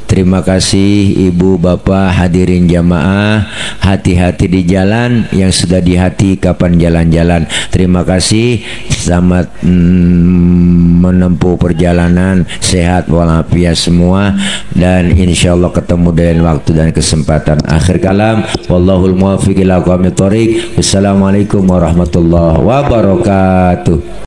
Terima kasih ibu bapak hadirin jamaah, hati-hati di jalan, yang sudah di hati kapan jalan-jalan. Terima kasih, selamat menempuh perjalanan, sehat walafiat semua, dan insya Allah ketemu dengan waktu dan kesempatan. Akhir kalam, wallahul muwaffiq ila aqwamit thoriq. Wassalamualaikum warahmatullahi wabarakatuh.